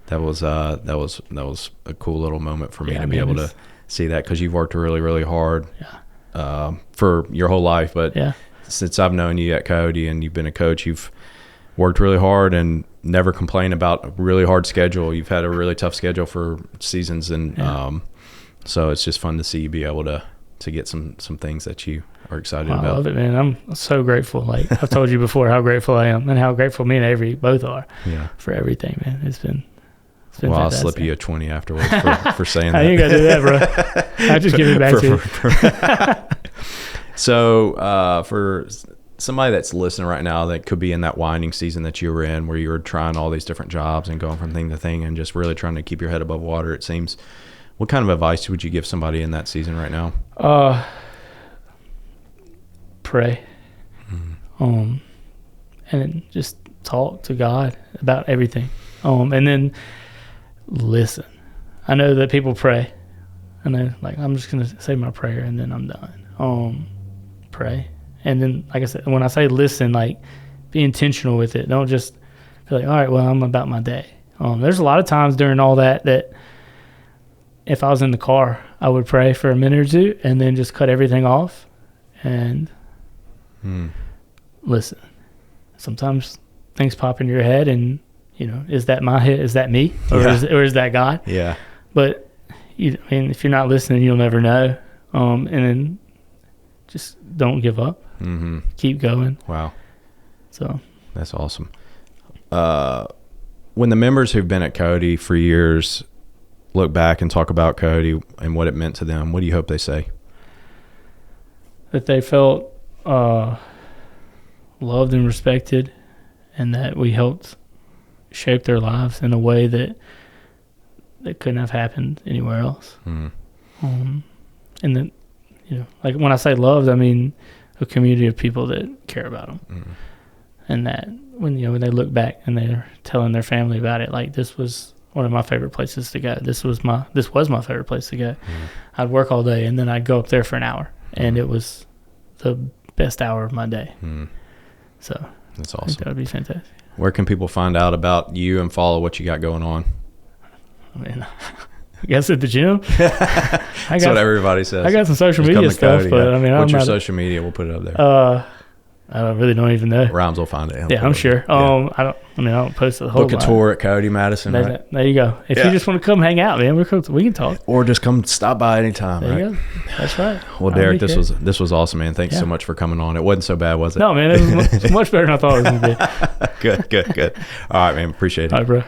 that was a cool little moment for me to be able to see that, because you've worked really, really hard for your whole life. But since I've known you at Coyote and you've been a coach, you've worked really hard and never complained about a really hard schedule. You've had a really tough schedule for seasons. And so it's just fun to see you be able to get some things that you are excited about. I love it, man. I'm so grateful. Like, I've told you before how grateful I am and how grateful me and Avery both are for everything, man. It's been well, fantastic. I'll slip you a 20 afterwards for saying that. You ain't got to do that, bro. I just give it back to you. So for somebody that's listening right now that could be in that winding season that you were in, where you were trying all these different jobs and going from thing to thing and just really trying to keep your head above water, it seems, what kind of advice would you give somebody in that season right now? Pray. And then just talk to God about everything. And then listen. I know that people pray. And they're like, I'm just going to say my prayer and then I'm done. Pray. And then, like I said, when I say listen, like, be intentional with it. Don't just be like, all right, well, I'm about my day. There's a lot of times during all that if I was in the car, I would pray for a minute or two and then just cut everything off and listen. Sometimes things pop in your head and, is that my head? Is that me? Or is that God? Yeah. But, if you're not listening, you'll never know. And then just don't give up. Keep going. Wow. So that's awesome. When the members who've been at Coyote for years look back and talk about Coyote and what it meant to them, what do you hope they say? That they felt loved and respected, and that we helped shape their lives in a way that couldn't have happened anywhere else. And then, like, when I say loved, I mean a community of people that care about them. And that when they look back and they're telling their family about it, like, this was one of my favorite places to go. This was my favorite place to go. I'd work all day, and then I'd go up there for an hour, and it was the best hour of my day. So that's I think awesome. that would be fantastic. Where can people find out about you and follow what you got going on? I mean, I guess at the gym. That's what everybody says. I got some social Just media come to stuff, Cody, but I mean, what's I'm your not, social media? We'll put it up there. I don't even know. Rhymes will find it. He'll Yeah, put I'm it sure. up. Yeah. I don't post the whole Book a lot. tour at Coyote Madison, right? There you go. If you just want to come hang out, man, we can talk. Or just come stop by anytime, There right? you go. That's right. Well, Derek, this was awesome, man. Thanks so much for coming on. It wasn't so bad, was it? No, man, it was much better than I thought it was going to be. Good. All right, man. Appreciate it. All right, bro.